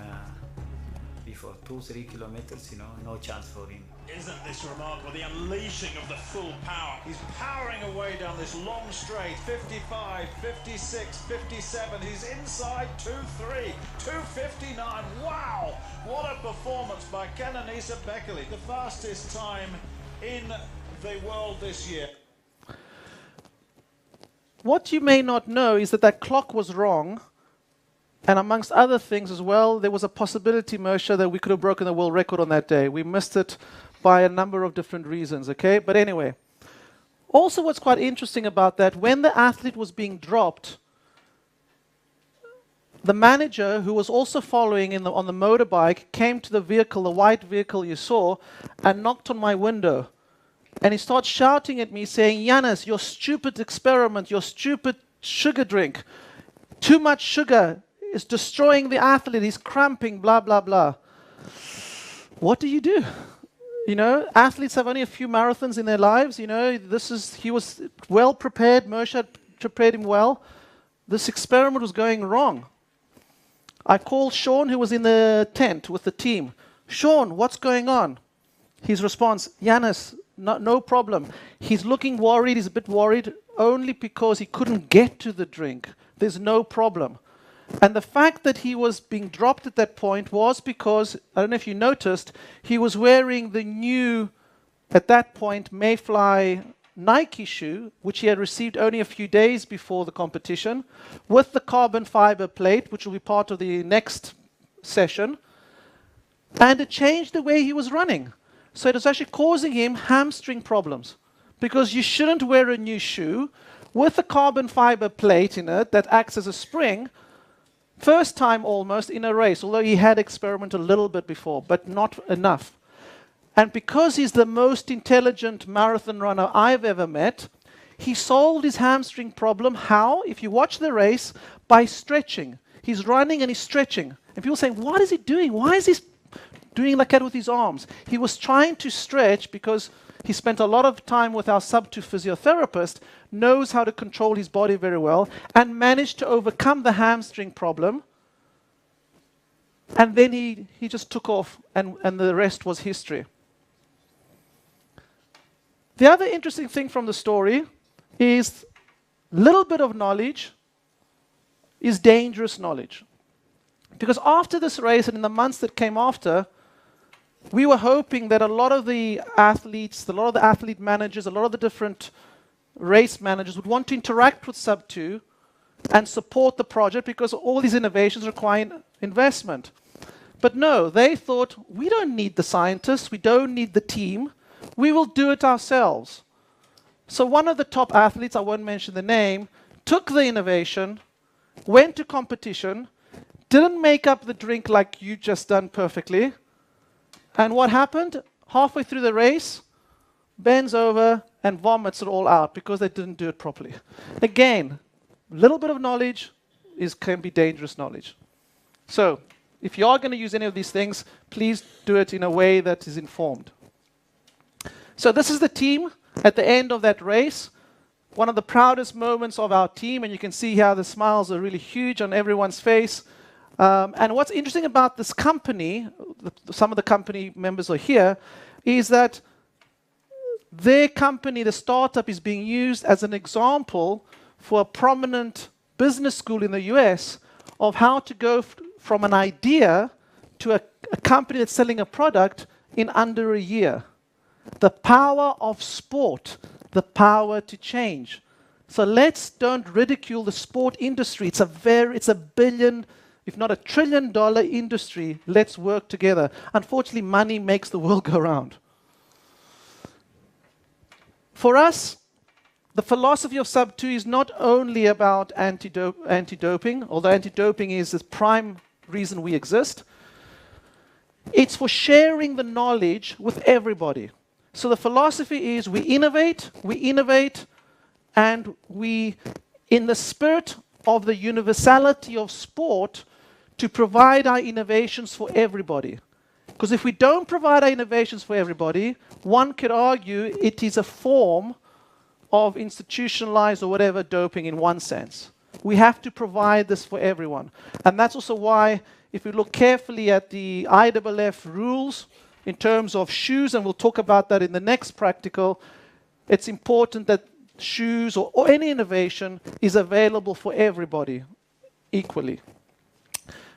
G: before 2-3 kilometers, no chance for him.
B: Isn't this remarkable, the unleashing of the full power?
H: He's powering away down this long straight, 55, 56, 57. He's inside 2-3, 2:59. Wow! What a performance by Kenenisa Bekele, the fastest time in the world this year.
A: What you may not know is that that clock was wrong, and amongst other things as well, there was a possibility, Mersha, that we could have broken the world record on that day. We missed it by a number of different reasons, okay? But anyway, also what's quite interesting about that, when the athlete was being dropped, the manager, who was also following on the motorbike, came to the vehicle, the white vehicle you saw, and knocked on my window. And he starts shouting at me, saying, "Yannis, your stupid experiment, your stupid sugar drink, too much sugar is destroying the athlete, he's cramping, blah, blah, blah." What do you do? Athletes have only a few marathons in their lives. He was well prepared. Mersha prepared him well. This experiment was going wrong. I called Sean, who was in the tent with the team. "Sean, what's going on?" His response, "Yannis, no problem. He's looking worried. He's a bit worried only because he couldn't get to the drink. There's no problem." And the fact that he was being dropped at that point was because, I don't know if you noticed, he was wearing the new, at that point, Mayfly Nike shoe, which he had received only a few days before the competition, with the carbon fiber plate, which will be part of the next session. And it changed the way he was running. So it was actually causing him hamstring problems, because you shouldn't wear a new shoe with a carbon fiber plate in it that acts as a spring. First time almost in a race, although he had experimented a little bit before, but not enough. And because he's the most intelligent marathon runner I've ever met, he solved his hamstring problem. How? If you watch the race, by stretching. He's running and he's stretching. And people are saying, what is he doing? Why is he doing like that with his arms? He was trying to stretch because he spent a lot of time with our sub-2 physiotherapist, knows how to control his body very well, and managed to overcome the hamstring problem. And then he just took off, and the rest was history. The other interesting thing from the story is a little bit of knowledge is dangerous knowledge. Because after this race and in the months that came after, we were hoping that a lot of the athletes, a lot of the athlete managers, a lot of the different race managers would want to interact with Sub2 and support the project because all these innovations require investment. But no, they thought, we don't need the scientists, we don't need the team, we will do it ourselves. So one of the top athletes, I won't mention the name, took the innovation, went to competition, didn't make up the drink like you just done perfectly, and what happened? Halfway through the race, bends over and vomits it all out because they didn't do it properly. Again, a little bit of knowledge can be dangerous knowledge. So, if you are going to use any of these things, please do it in a way that is informed. So this is the team at the end of that race. One of the proudest moments of our team, and you can see how the smiles are really huge on everyone's face. And what's interesting about this company, some of the company members are here, is that their company, the startup, is being used as an example for a prominent business school in the US of how to go from an idea to a company that's selling a product in under a year. The power of sport, the power to change. So don't ridicule the sport industry. It's a billion, if not $1 trillion industry. Let's work together. Unfortunately, money makes the world go round. For us, the philosophy of Sub2 is not only about anti-doping, although anti-doping is the prime reason we exist. It's for sharing the knowledge with everybody. So the philosophy is we innovate, and we, in the spirit of the universality of sport, to provide our innovations for everybody. Because if we don't provide our innovations for everybody, one could argue it is a form of institutionalized or whatever doping in one sense. We have to provide this for everyone. And that's also why, if we look carefully at the IAAF rules in terms of shoes, and we'll talk about that in the next practical, it's important that shoes or any innovation is available for everybody equally.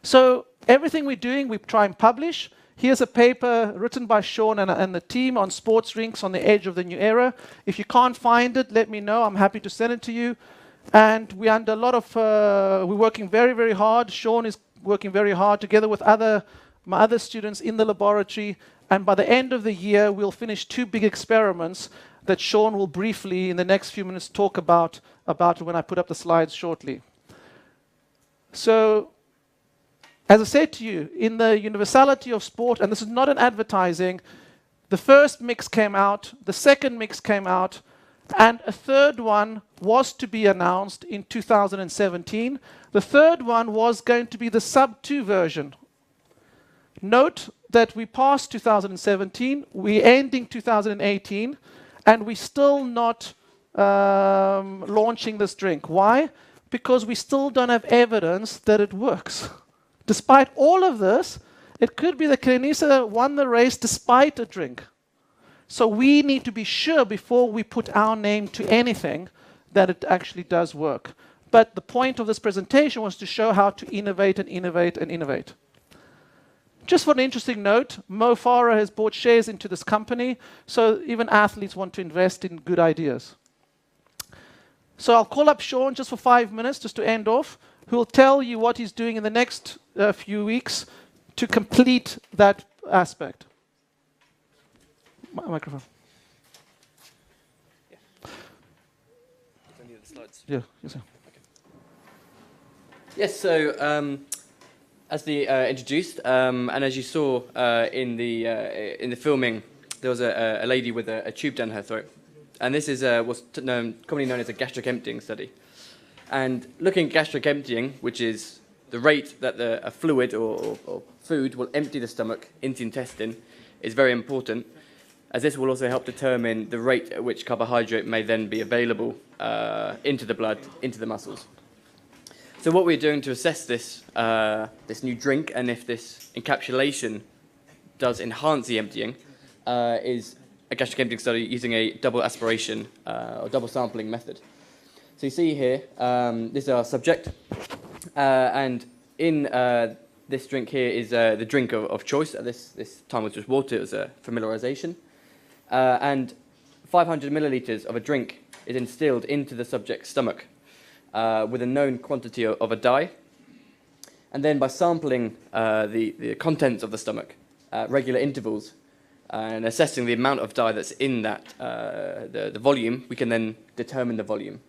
A: So everything we're doing, we try and publish. Here's a paper written by Sean and the team on sports drinks on the edge of the new era. If you can't find it, let me know. I'm happy to send it to you. And we're under a lot of, we're working very, very hard. Sean is working very hard together with my other students in the laboratory. And by the end of the year, we'll finish 2 big experiments that Sean will briefly, in the next few minutes, talk about when I put up the slides shortly. So, as I said to you, in the universality of sport, and this is not an advertising, the first mix came out, the second mix came out, and a third one was to be announced in 2017. The third one was going to be the Sub2 version. Note that we passed 2017, we're ending 2018, and we're still not launching this drink. Why? Because we still don't have evidence that it works. Despite all of this, it could be that Kenenisa won the race despite a drink. So we need to be sure before we put our name to anything that it actually does work. But the point of this presentation was to show how to innovate and innovate and innovate. Just for an interesting note, Mo Farah has bought shares into this company, so even athletes want to invest in good ideas. So I'll call up Sean just for 5 minutes, just to end off, who will tell you what he's doing in the next few weeks to complete that aspect. Microphone.
D: Yeah. The slides.
A: Yeah. Yes, sir.
D: Okay. Yes. So. As the introduced, and as you saw in the filming, there was a lady with a tube down her throat, and this is what's commonly known as a gastric emptying study. And looking at gastric emptying, which is the rate that a fluid or food will empty the stomach into the intestine, is very important, as this will also help determine the rate at which carbohydrate may then be available into the blood, into the muscles. So what we're doing to assess this new drink and if this encapsulation does enhance the emptying is a gastric emptying study using a double aspiration or double sampling method. So you see here, this is our subject, and in this drink here is the drink of choice. At this time was just water. It was a familiarization, and 500 milliliters of a drink is instilled into the subject's stomach with a known quantity of a dye. And then by sampling the contents of the stomach at regular intervals and assessing the amount of dye that's in that, the volume, we can then determine the volume.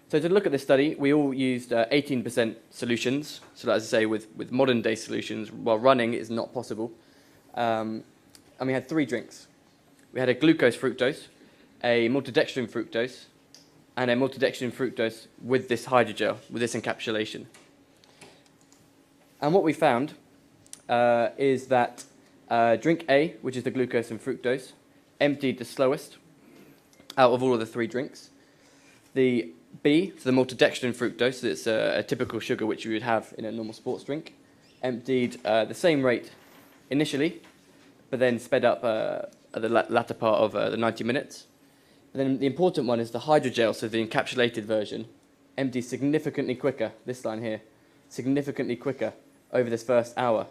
D: So to look at this study, we all used 18% solutions. So as I say, with modern day solutions, while running is not possible. And we had 3 drinks. We had a glucose fructose, a maltodextrin fructose, and a maltodextrin fructose with this hydrogel, with this encapsulation. And what we found is that drink A, which is the glucose and fructose, emptied the slowest out of all of the 3 drinks. The B, so the maltodextrin fructose, it's a typical sugar which you would have in a normal sports drink, emptied the same rate initially, but then sped up at the latter part of the 90 minutes. And then the important one is the hydrogel, so the encapsulated version, empties significantly quicker, this line here, significantly quicker over this first hour,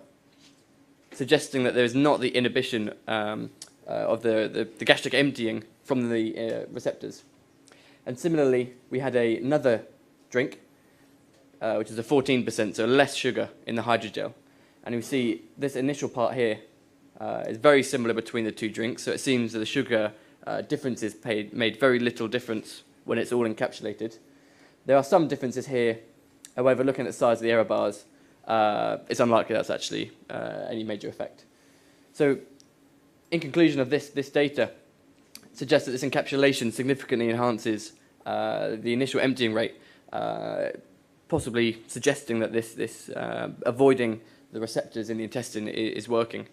D: suggesting that there is not the inhibition of the gastric emptying from the receptors. And similarly, we had another drink, which is a 14%, so less sugar in the hydrogel. And we see this initial part here is very similar between the 2 drinks, so it seems that the sugar differences made very little difference when it's all encapsulated. There are some differences here, however, looking at the size of the error bars, it's unlikely that's actually any major effect. So, in conclusion of this data, suggests that this encapsulation significantly enhances the initial emptying rate, possibly suggesting that this avoiding the receptors in the intestine is working.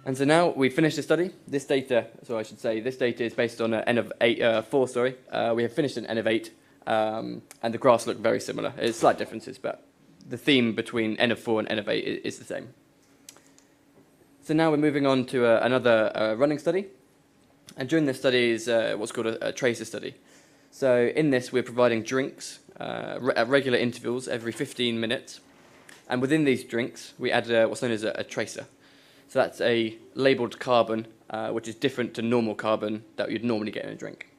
D: And so now we've finished the study. This data, so I should say, this data is based on an N of 4, sorry. We have finished an N of 8, and the graphs look very similar. There's slight differences, but the theme between N of 4 and N of 8 is the same. So now we're moving on to another running study. And during this study is what's called a tracer study. So in this, we're providing drinks at regular intervals every 15 minutes. And within these drinks, we add what's known as a tracer. So that's a labeled carbon, which is different to normal carbon that you'd normally get in a drink.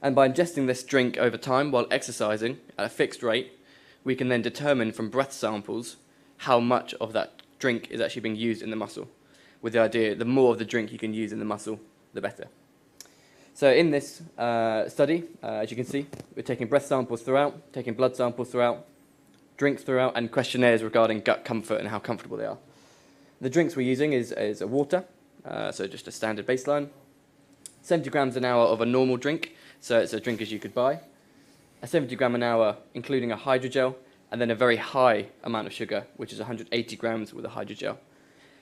D: And by ingesting this drink over time while exercising at a fixed rate, we can then determine from breath samples how much of that drink is actually being used in the muscle, with the idea the more of the drink you can use in the muscle, the better. So in this study, as you can see, we're taking breath samples throughout, taking blood samples throughout, drinks throughout, and questionnaires regarding gut comfort and how comfortable they are. The drinks we're using is a water, so just a standard baseline, 70 grams an hour of a normal drink, so it's a drink as you could buy, a 70 gram an hour including a hydrogel, and then a very high amount of sugar, which is 180 grams with a hydrogel.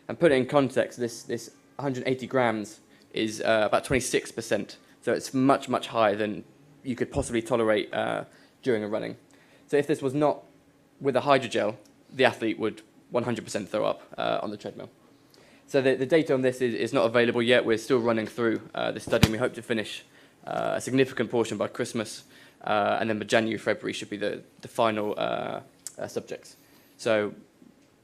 D: And put it in context, this 180 grams is about 26%, so it's much, much higher than you could possibly tolerate during a running. So if this was not with a hydrogel, the athlete would 100% throw up on the treadmill. So the data on this is not available yet. We're still running through this study, and we hope to finish a significant portion by Christmas, and then by January, February should be the final subjects. So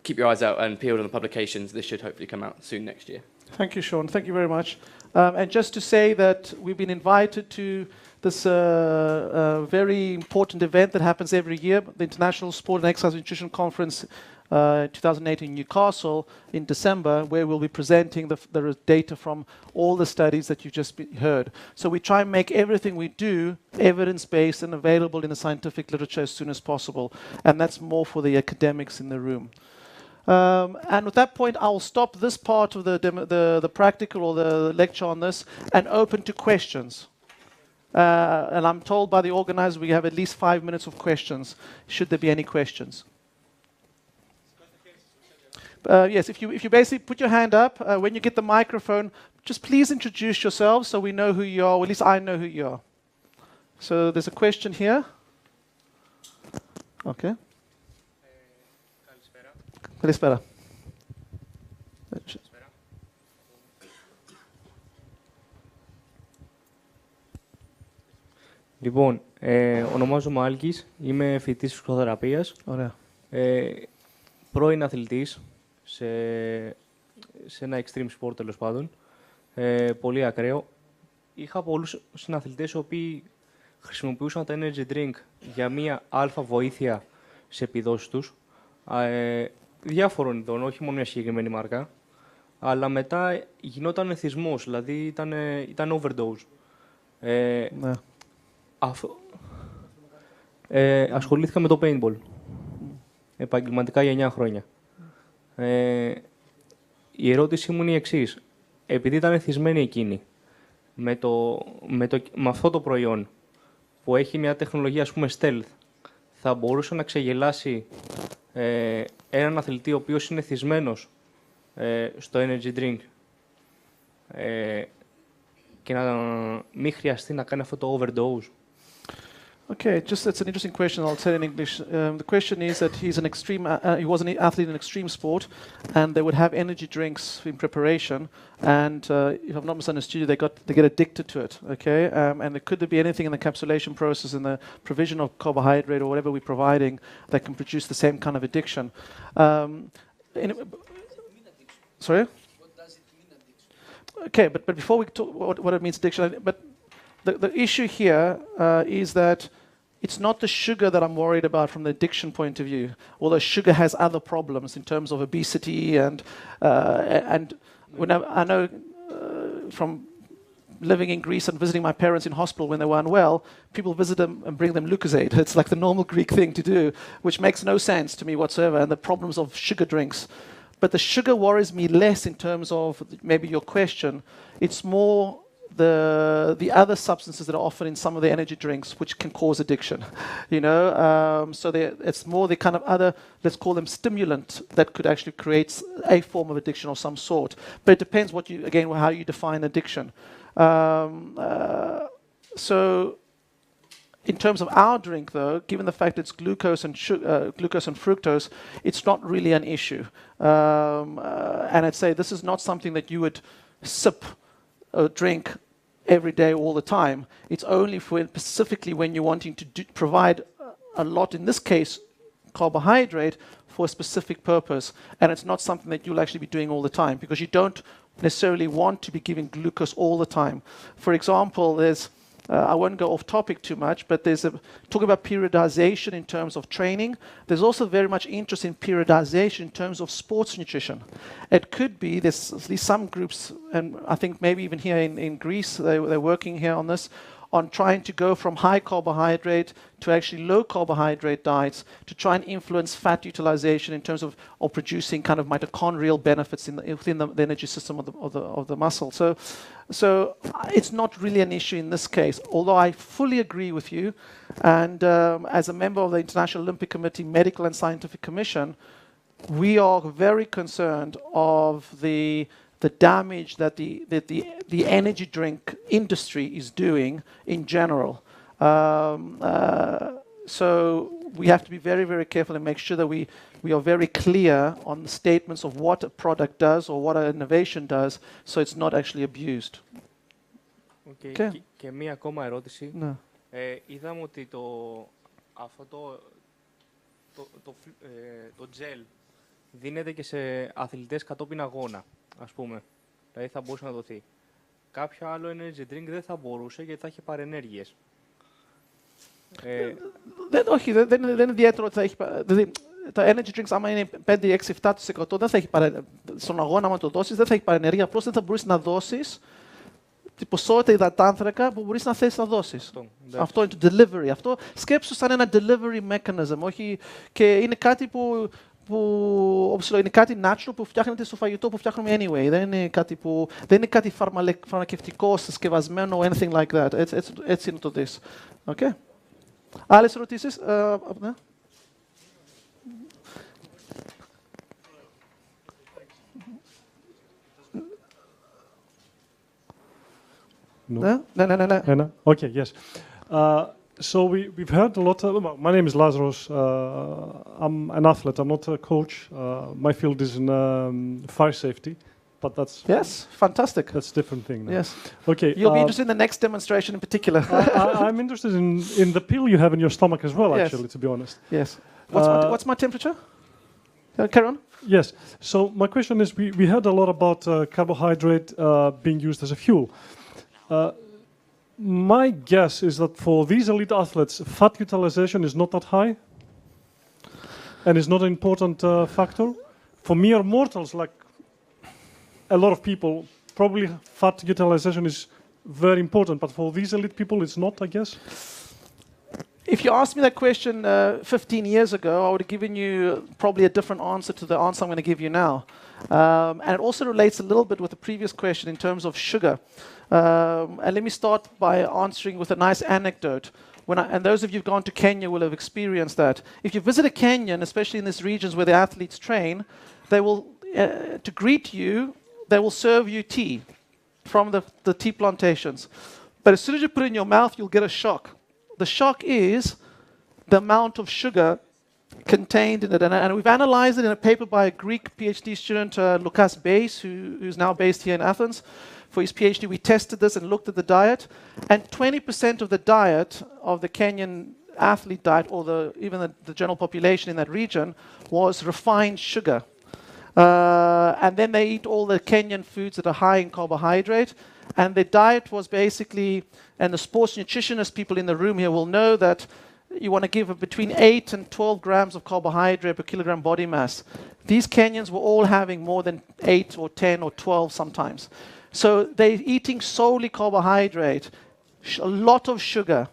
D: keep your eyes out and peeled on the publications. This should hopefully come out soon next year.
A: Thank you, Sean. Thank you very much. And just to say that we've been invited to this very important event that happens every year, the International Sport and Exercise Nutrition Conference 2018 in Newcastle in December, where we'll be presenting the data from all the studies that you've just heard. So we try and make everything we do evidence-based and available in the scientific literature as soon as possible. And that's more for the academics in the room. And at that point, I'll stop this part of the practical or the lecture on this and open to questions. And I'm told by the organizer we have at least 5 minutes of questions, should there be any questions. Yes, if you basically put your hand up, when you get the microphone, just please introduce yourselves so we know who you are, or at least I know who you are. So there's a question here. Okay. Καλησπέρα.
J: Λοιπόν, ονομάζομαι Άλκης, είμαι φοιτητής φυσικοθεραπείας.
A: Ωραία.
J: Πρώην αθλητής σε ένα extreme sport τέλος πάντων. πολύ ακραίο. Είχα πολλούς συναθλητές οι οποίοι χρησιμοποιούσαν το energy drink για μία αλφα βοήθεια σε επιδόσεις τους, διάφορων ειδών, όχι μόνο μια συγκεκριμένη μάρκα, αλλά μετά γινόταν εθισμός, δηλαδή ήταν overdose.
A: Ναι.
J: Ασχολήθηκα με το paintball, επαγγελματικά για 9 χρόνια. Η ερώτησή μου είναι η εξής. Επειδή ήταν εθισμένοι εκείνοι, με αυτό το προϊόν, που έχει μια τεχνολογία, ας πούμε, stealth, θα μπορούσε να ξεγελάσει έναν αθλητή ο οποίος είναι εθισμένος στο energy drink και να μην χρειαστεί να κάνει αυτό το overdose.
A: Okay, that's an interesting question. I'll say it in English. The question is that he was an athlete in extreme sport, and they would have energy drinks in preparation. And if I've not misunderstood you, they get addicted to it. Okay, and could there be anything in the encapsulation process, in the provision of carbohydrate or whatever we're providing, that can produce the same kind of addiction? Sorry. What does it mean addiction? Okay, but before we talk what it means addiction, but the issue here is that it's not the sugar that I'm worried about from the addiction point of view, although sugar has other problems in terms of obesity and I know from living in Greece and visiting my parents in hospital when they were unwell, people visit them and bring them Lucozade. It's like the normal Greek thing to do, which makes no sense to me whatsoever, and the problems of sugar drinks. But the sugar worries me less in terms of maybe your question. It's more the other substances that are offered in some of the energy drinks which can cause addiction, so it's more the kind of other, let's call them stimulant, that could actually create a form of addiction of some sort. But it depends how you define addiction. So in terms of our drink, though, given the fact it's glucose and fructose, it's not really an issue. And I'd say this is not something that you would sip or drink every day all the time. It's only specifically when you're wanting to provide a lot, in this case, carbohydrate for a specific purpose. And it's not something that you'll actually be doing all the time, because you don't necessarily want to be giving glucose all the time. For example, I won't go off topic too much, but talking about periodization in terms of training. There's also very much interest in periodization in terms of sports nutrition. It could be, there's at least some groups, and I think maybe even here in Greece, they're working here on this, on trying to go from high carbohydrate to actually low carbohydrate diets to try and influence fat utilization in terms of producing kind of mitochondrial benefits within the energy system of the muscle. So it's not really an issue in this case, although I fully agree with you. And as a member of the International Olympic Committee Medical and Scientific Commission, we are very concerned of the damage that the energy drink industry is doing in general. So we have to be very, very careful and make sure that we are very clear on the statements of what a product does or what an innovation does, so it's not actually abused.
J: Okay. Και μία ακόμα ερώτηση.
A: Ναι.
J: Είδαμε ότι το gel δίνεται και σε αθλητές κατόπιν αγώνα, ας πούμε. Δηλαδή θα μπορούσε να δοθεί. Κάποιο άλλο energy drink δεν θα μπορούσε, γιατί θα έχει παρενέργειες.
A: Όχι, δεν είναι ιδιαίτερο ότι θα έχει. Δηλαδή, τα energy drinks, άμα είναι 5, 6, 7%, δεν θα έχει στον αγώνα, άμα το δώσεις, δεν θα έχει παρενέργεια. Απλώς δεν θα μπορείς να δώσεις την ποσότητα υδατάνθρακα που μπορείς να θέσεις να δώσεις. Αυτό είναι το delivery. Αυτό σκέψου σαν ένα delivery mechanism. Όχι, και είναι κάτι που είναι κάτι natural που φτιάχνεται στο φαγητό που φτιάχνουμε anyway. Δεν είναι κάτι φαρμακευτικό, συσκευασμένο, anything like that. Έτσι είναι το this. Okay. Άλλες ερωτήσεις? Ναι.
K: No. No. Okay, yes. So we've heard a lot. My name is Lazarus. I'm an athlete. I'm not a coach. My field is in fire safety, but that's
A: fantastic.
K: That's a different thing. Now.
A: Yes.
K: Okay.
A: You'll be interested in the next demonstration in particular.
K: I'm interested in the pill you have in your stomach as well. Actually, to be honest.
A: Yes. What's my temperature? Carry on.
K: Yes. So my question is, we heard a lot about carbohydrate being used as a fuel. My guess is that for these elite athletes, fat utilization is not that high and is not an important factor. For mere mortals, like a lot of people, probably fat utilization is very important, but for these elite people, it's not, I guess.
A: If you asked me that question 15 years ago, I would have given you probably a different answer to the answer I'm going to give you now. And it also relates a little bit with the previous question in terms of sugar. And let me start by answering with a nice anecdote. And those of you who've gone to Kenya will have experienced that. If you visit a Kenyan, especially in these regions where the athletes train, they will, to greet you, they will serve you tea from the tea plantations. But as soon as you put it in your mouth, you'll get a shock. The shock is the amount of sugar contained in it. And we've analyzed it in a paper by a Greek PhD student, Lukas Beis, who's now based here in Athens. For his PhD, we tested this and looked at the diet. And 20% of the diet of the Kenyan athlete diet, or even the general population in that region, was refined sugar. And then they eat all the Kenyan foods that are high in carbohydrate. And the diet was basically, and the sports nutritionist people in the room here will know that you want to give between 8 and 12 grams of carbohydrate per kilogram body mass. These Kenyans were all having more than 8 or 10 or 12 sometimes. So they're eating solely carbohydrate, a lot of sugar.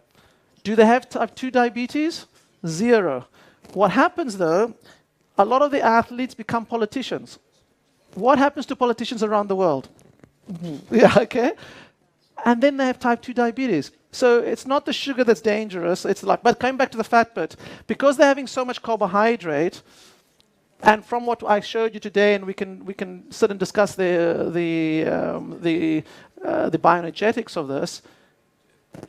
A: Do they have type 2 diabetes? Zero. What happens though, a lot of the athletes become politicians. What happens to politicians around the world? Yeah, okay. And then they have type 2 diabetes. So it's not the sugar that's dangerous. It's like, but coming back to the fat bit, because they're having so much carbohydrate, and from what I showed you today, and we can sit and discuss the bioenergetics of this,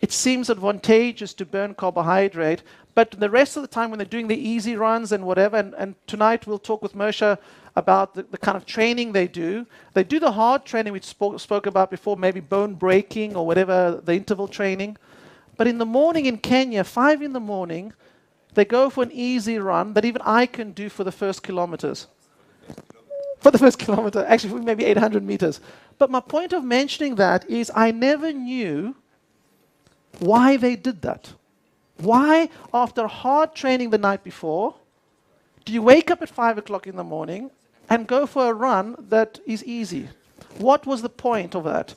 A: it seems advantageous to burn carbohydrate. But the rest of the time when they're doing the easy runs and whatever, and tonight we'll talk with Moshe about the kind of training they do. They do the hard training we spoke about before, maybe bone breaking or whatever, the interval training. But in the morning in Kenya, 5 in the morning, they go for an easy run that even I can do for the first kilometers. For the first kilometer, actually maybe 800 meters. But my point of mentioning that is I never knew why they did that. Why, after hard training the night before, do you wake up at 5 o'clock in the morning and go for a run that is easy? What was the point of that?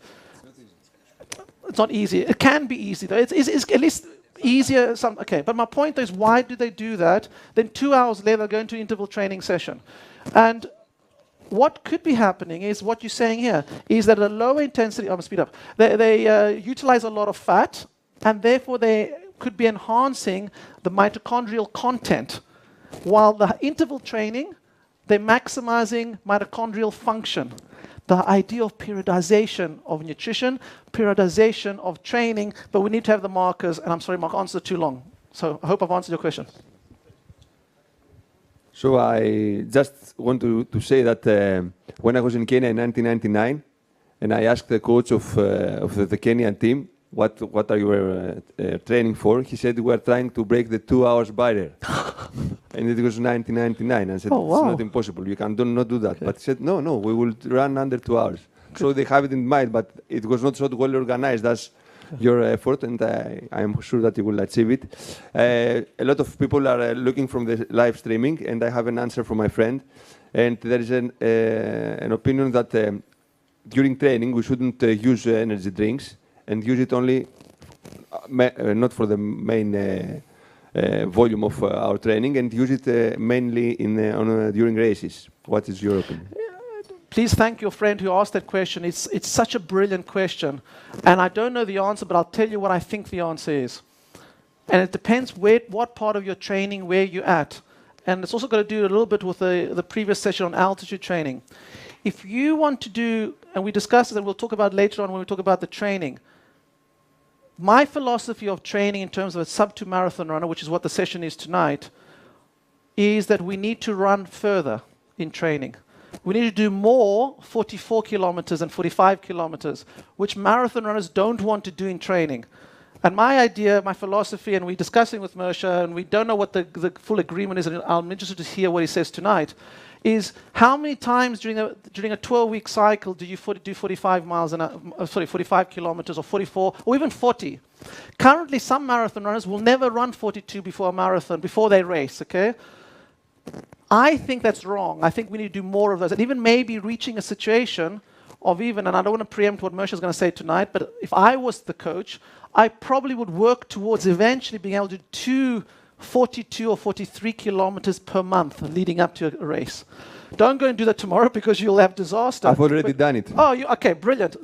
A: It's not easy. It can be easy, though. It's at least easier. Okay, but my point is, why do they do that? Then 2 hours later, they'll go into an interval training session. And what could be happening is what you're saying here, is that at a lower intensity, I'm going to speed up, they utilize a lot of fat, and therefore they could be enhancing the mitochondrial content. While the interval training, they're maximizing mitochondrial function. The idea of periodization of nutrition, periodization of training, but we need to have the markers, and I'm sorry, Mark, answered too long. So I hope I've answered your question.
L: So I just want to say that when I was in Kenya in 1999, and I asked the coach of the Kenyan team, what are you training for? He said, we are trying to break the 2 hours barrier. And it was 1999. I said,
A: oh, wow.
L: It's not impossible. You can not do that. Okay. But he said, no, we will run under 2 hours. Good. So they have it in mind, but it was not so well organized as your effort, and I am sure that you will achieve it. A lot of people are looking from the live streaming, and I have an answer from my friend. And there is an opinion that during training we shouldn't use energy drinks, and use it only, not for the main volume of our training, and use it mainly during races. What is your opinion?
A: Please thank your friend who asked that question. It's such a brilliant question. And I don't know the answer, but I'll tell you what I think the answer is. And it depends what part of your training, where you're at. And it's also got to do a little bit with the previous session on altitude training. If you want to do, and we discussed it, and we'll talk about it later on when we talk about the training. My philosophy of training in terms of a sub-2 marathon runner, which is what the session is tonight, is that we need to run further in training. We need to do more 44 kilometers and 45 kilometers, which marathon runners don't want to do in training. And my idea, my philosophy, and we're discussing with Mersha, and we don't know what the full agreement is, and I'm interested to hear what he says tonight, is how many times during a 12-week cycle do you do 45 miles an hour, 45 kilometers, or 44, or even 40? Currently, some marathon runners will never run 42 before a marathon, before they race, okay? I think that's wrong. I think we need to do more of those, and even maybe reaching a situation of even, and I don't want to preempt what Mersha is going to say tonight, but if I was the coach, I probably would work towards eventually being able to do 42 or 43 kilometers per month leading up to a race. Don't go and do that tomorrow because you'll have disaster.
L: I've already done it.
A: Oh, okay, brilliant.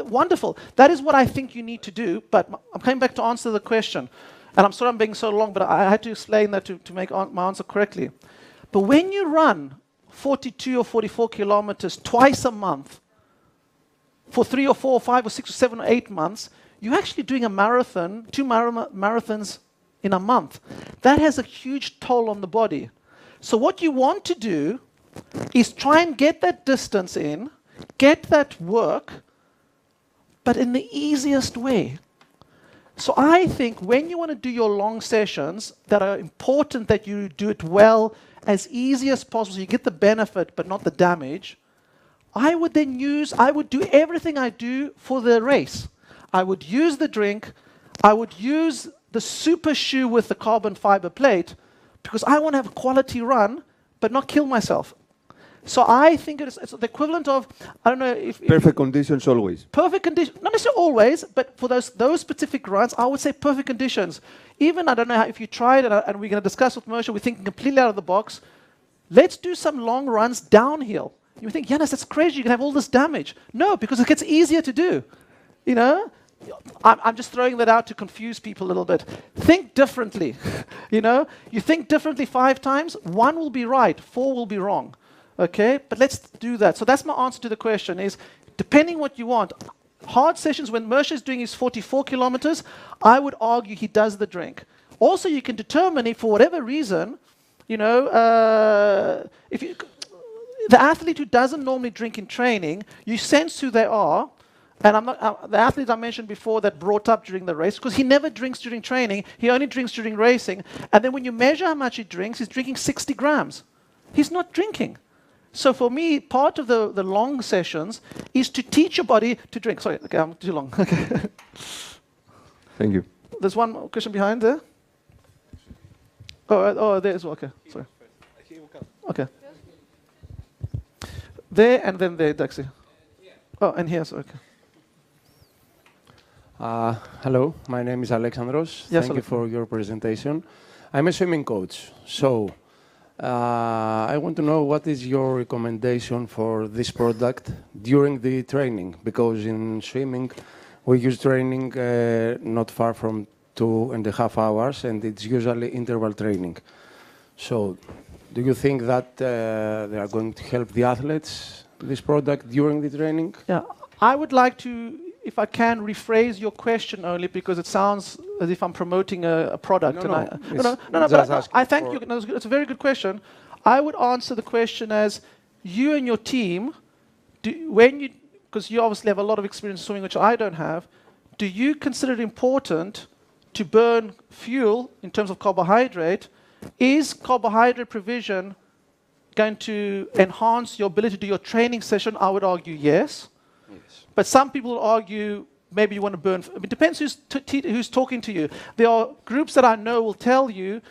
A: Wonderful. That is what I think you need to do, but I'm coming back to answer the question. And I'm sorry I'm being so long, but I had to explain that to make my answer correctly. But when you run 42 or 44 kilometers twice a month, for 3 or 4 or 5 or 6 or 7 or 8 months, you're actually doing a marathon, 2 marathons in a month. That has a huge toll on the body. So what you want to do is try and get that distance in, get that work, but in the easiest way. So I think when you want to do your long sessions that are important that you do it well, as easy as possible, so you get the benefit but not the damage, I would do everything I do for the race. I would use the drink, I would use the super shoe with the carbon fiber plate, because I want to have a quality run, but not kill myself. So I think it's the equivalent of, I don't know if...
L: Perfect conditions always.
A: Perfect conditions, not necessarily always, but for those specific runs, I would say perfect conditions. Even, I don't know if you tried it, and we're going to discuss with Mersha, we're thinking completely out of the box. Let's do some long runs downhill. You think, Yanis, that's crazy, you can have all this damage. No, because it gets easier to do. You know? I'm just throwing that out to confuse people a little bit. Think differently. You know? You think differently 5 times, 1 will be right, 4 will be wrong. Okay? But let's do that. So that's my answer to the question is, depending what you want, hard sessions, when Mersha is doing his 44 kilometers, I would argue he does the drink. Also, you can determine if for whatever reason, you know, the athlete who doesn't normally drink in training, you sense who they are. And the athlete I mentioned before that brought up during the race, because he never drinks during training, he only drinks during racing. And then when you measure how much he drinks, he's drinking 60 grams. He's not drinking. So for me, part of the long sessions is to teach your body to drink. Sorry, okay, I'm too long. Okay.
L: Thank you.
A: There's one more question behind there. Oh, there as well. Okay, sorry. Okay. There and then there, Daxi. Oh, and here, so okay.
M: Hello, my name is Alexandros.
A: Yes,
M: Thank you for your presentation. I'm a swimming coach, so I want to know what is your recommendation for this product during the training, because in swimming we use training not far from 2.5 hours, and it's usually interval training. So do you think that they are going to help the athletes, this product, during the training?
A: Yeah, I would like to, if I can, rephrase your question only because it sounds as if I'm promoting a product. No, but I thank you. No, it's a very good question. I would answer the question as you and your team, because you obviously have a lot of experience swimming, which I don't have, do you consider it important to burn fuel in terms of carbohydrate? Is carbohydrate provision going to enhance your ability to do your training session? I would argue yes. But some people will argue maybe you want to burn. It depends who's talking to you. There are groups that I know will tell you,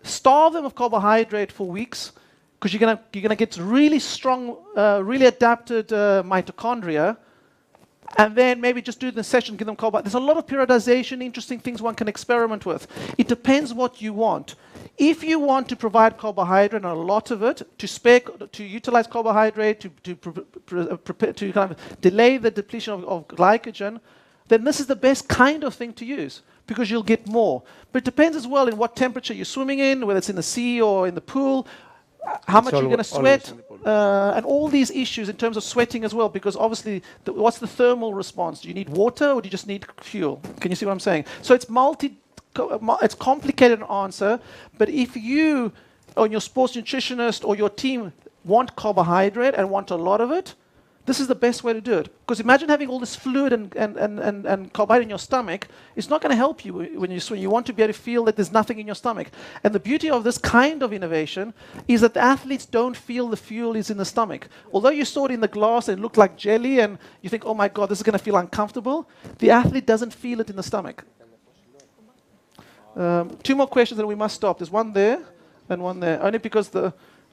A: starve them of carbohydrate for weeks because you're gonna get really strong, really adapted mitochondria, and then maybe just do the session, give them carbohydrate. There's a lot of periodization, interesting things one can experiment with. It depends what you want. If you want to provide carbohydrate and a lot of it, to utilize carbohydrate, to kind of delay the depletion of glycogen, then this is the best kind of thing to use because you'll get more. But it depends as well in what temperature you're swimming in, whether it's in the sea or in the pool, how much you're going to sweat, and all these issues in terms of sweating as well, because obviously, what's the thermal response? Do you need water or do you just need fuel? Can you see what I'm saying? So it's complicated answer, but if you or your sports nutritionist or your team want carbohydrate and want a lot of it, this is the best way to do it. Because imagine having all this fluid and carbohydrate in your stomach. It's not going to help you when you swim. You want to be able to feel that there's nothing in your stomach. And the beauty of this kind of innovation is that the athletes don't feel the fuel is in the stomach. Although you saw it in the glass and it looked like jelly and you think, oh my God, this is going to feel uncomfortable, the athlete doesn't feel it in the stomach. 2 more questions and we must stop. There's one there and one there. Only because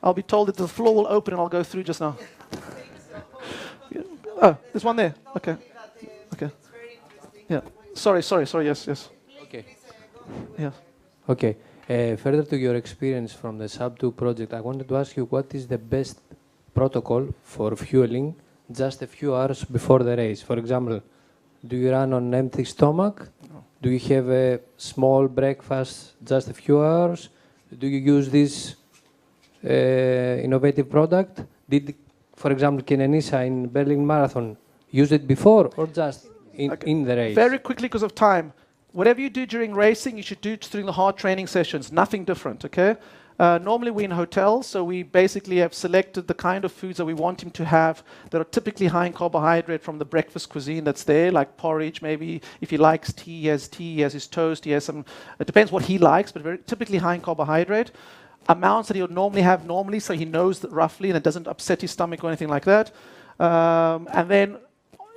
A: I'll be told that the floor will open and I'll go through just now. Oh, there's one there. Okay. Okay. Yeah. Sorry. Yes.
N: Okay.
A: Yeah.
N: Okay. Further to your experience from the Sub-2 project, I wanted to ask you what is the best protocol for fueling just a few hours before the race? For example, do you run on empty stomach?
A: No.
N: Do you have a small breakfast just a few hours? Do you use this innovative product? Did, for example, Kenenisa in Berlin Marathon use it before or just in the race?
A: Very quickly because of time. Whatever you do during racing, you should do it during the hard training sessions. Nothing different, okay? Normally we're in hotels, so we basically have selected the kind of foods that we want him to have that are typically high in carbohydrate from the breakfast cuisine that's there, like porridge maybe. If he likes tea, he has his toast, he has some, it depends what he likes, but very typically high in carbohydrate. Amounts that he would normally have so he knows that roughly and it doesn't upset his stomach or anything like that. And then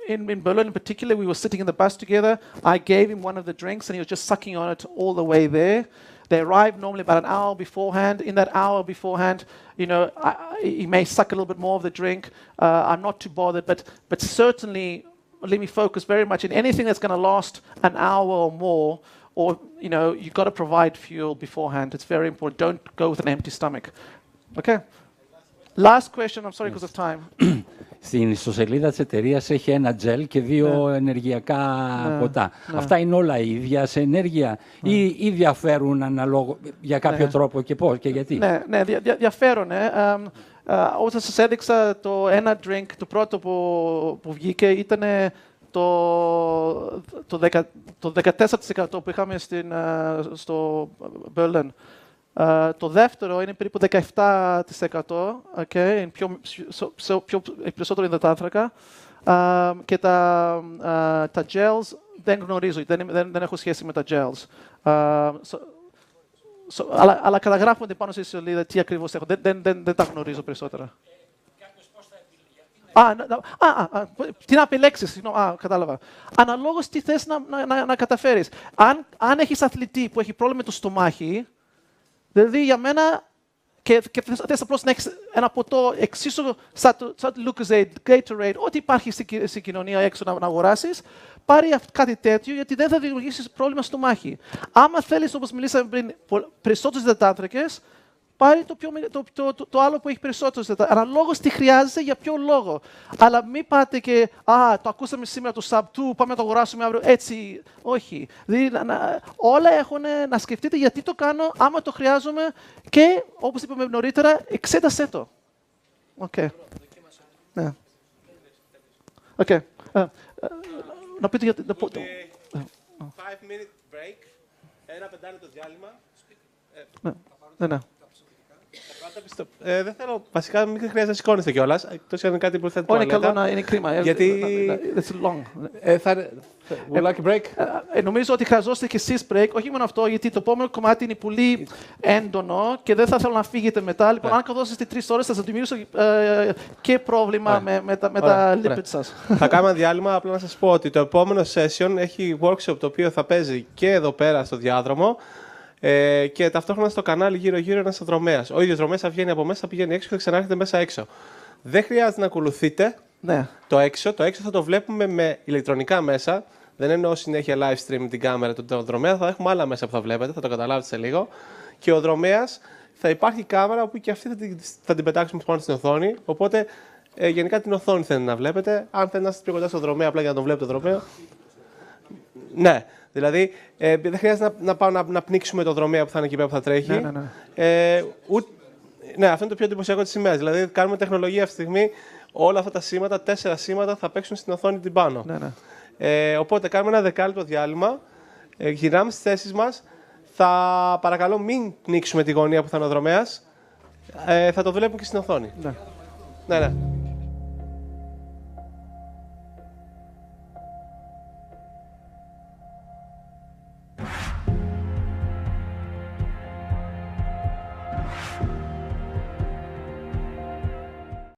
A: in Berlin in particular, we were sitting in the bus together. I gave him one of the drinks and he was just sucking on it all the way there. They arrive normally about an hour beforehand. In that hour beforehand, you know, he may suck a little bit more of the drink. I'm not too bothered, but certainly let me focus very much in anything that's going to last an hour or more, or, you know, you've got to provide fuel beforehand. It's very important. Don't go with an empty stomach. Okay? Last question, I'm sorry because of time.
O: Στην ιστοσελίδα της εταιρείας έχει ένα τζελ και 2 ενεργειακά ποτά. Αυτά είναι όλα ίδια σε ενέργεια ή διαφέρουν αναλόγω για κάποιο τρόπο και πώς και γιατί?
A: Ναι, διαφέρουν. Όπως σας έδειξα, το ένα drink, το πρώτο που βγήκε ήταν το 14% που είχαμε στο Berlin. Το δεύτερο είναι περίπου 17%, okay, περισσότερο υδατάνθρακα. Και τα gels δεν γνωρίζω, δεν έχω σχέση με τα gels. Αλλά καταγράφονται πάνω στη σελίδα τι ακριβώς έχω, δεν τα γνωρίζω περισσότερα. Τι να επιλέξεις, κατάλαβα. Αναλόγως τι θες να καταφέρεις. Αν έχεις αθλητή που έχει πρόβλημα με το στομάχι, δηλαδή για μένα, και θες απλώς να έχεις ένα ποτό εξίσου σαν Lucozade, Gatorade, ό,τι υπάρχει στην κοινωνία έξω να αγοράσεις, πάρει κάτι τέτοιο γιατί δεν θα δημιουργήσεις πρόβλημα στο μάχη. Άμα θέλεις, όπως μιλήσαμε πριν, περισσότερους υδατάνθρακες, πάρει το άλλο που έχει περισσότερους υδατάνθρακες. Αναλόγως τι χρειάζεσαι, για ποιο λόγο. Αλλά μην πάτε και, το ακούσαμε σήμερα το Sub-2, πάμε να το αγοράσουμε αύριο. Έτσι, όχι. Δηλαδή, όλα έχουν να σκεφτείτε γιατί το κάνω, άμα το χρειάζομαι και, όπως είπαμε νωρίτερα, εξέτασέ το. Οκ. Ναι. Οκ. Να πείτε για...
P: 5-minute break, ένα 5 λεπτό διάλειμμα.
A: Ναι.
P: Δεν θέλω, βασικά μην χρειάζεται να σηκώνεστε κιόλας, εκτός αν είναι κάτι που θέλετε
A: να λέτε. Είναι καλό να είναι κρίμα.
P: Γιατί...
A: It's long.
P: Would like a break?
A: Νομίζω ότι χρειαζόστε και εσείς break, όχι μόνο αυτό, γιατί το επόμενο κομμάτι είναι πολύ έντονο και δεν θα θέλω να φύγετε μετά. Λοιπόν, αν καθόσαστε 3 ώρες θα σας δημιουργήσω και πρόβλημα με τα lipid σας.
P: Θα κάνουμε διάλειμμα, απλά να σας πω ότι το επόμενο session έχει workshop το οποίο θα παίζει και εδώ πέρα στο διάδρομο. Και ταυτόχρονα στο κανάλι γύρω-γύρω ένας δρομέας. Ο ίδιος δρομέας θα βγαίνει από μέσα, θα πηγαίνει έξω και θα ξανάρχεται μέσα έξω. Δεν χρειάζεται να ακολουθείτε το έξω. Το έξω θα το βλέπουμε με ηλεκτρονικά μέσα. Δεν εννοώ συνέχεια live stream την κάμερα του δρομέα. Θα έχουμε άλλα μέσα που θα βλέπετε, θα το καταλάβετε σε λίγο. Και ο δρομέας θα υπάρχει κάμερα όπου και αυτή θα την πετάξουμε πάνω στην οθόνη. Οπότε γενικά την οθόνη θέλετε να βλέπετε. Αν θέλετε να είστε πιο κοντά στο δρομέα, απλά για να τον βλέπετε το δρομέα. Ναι. Δηλαδή, δεν χρειάζεται να πάμε να πνίξουμε το δρομέα που θα είναι εκεί πέρα που θα τρέχει. Ναι, αυτό είναι το πιο εντυπωσιακό της ημέρας. Δηλαδή, κάνουμε τεχνολογία αυτή τη στιγμή. Όλα αυτά τα σήματα, 4 σήματα, θα παίξουν στην οθόνη την πάνω. Οπότε, κάνουμε ένα 10 λεπτό διάλειμμα. Γυρνάμε στις θέσεις μας. Παρακαλώ, μην πνίξουμε τη γωνία που θα είναι ο δρομέας. Θα το βλέπουμε και στην οθόνη. Ναι.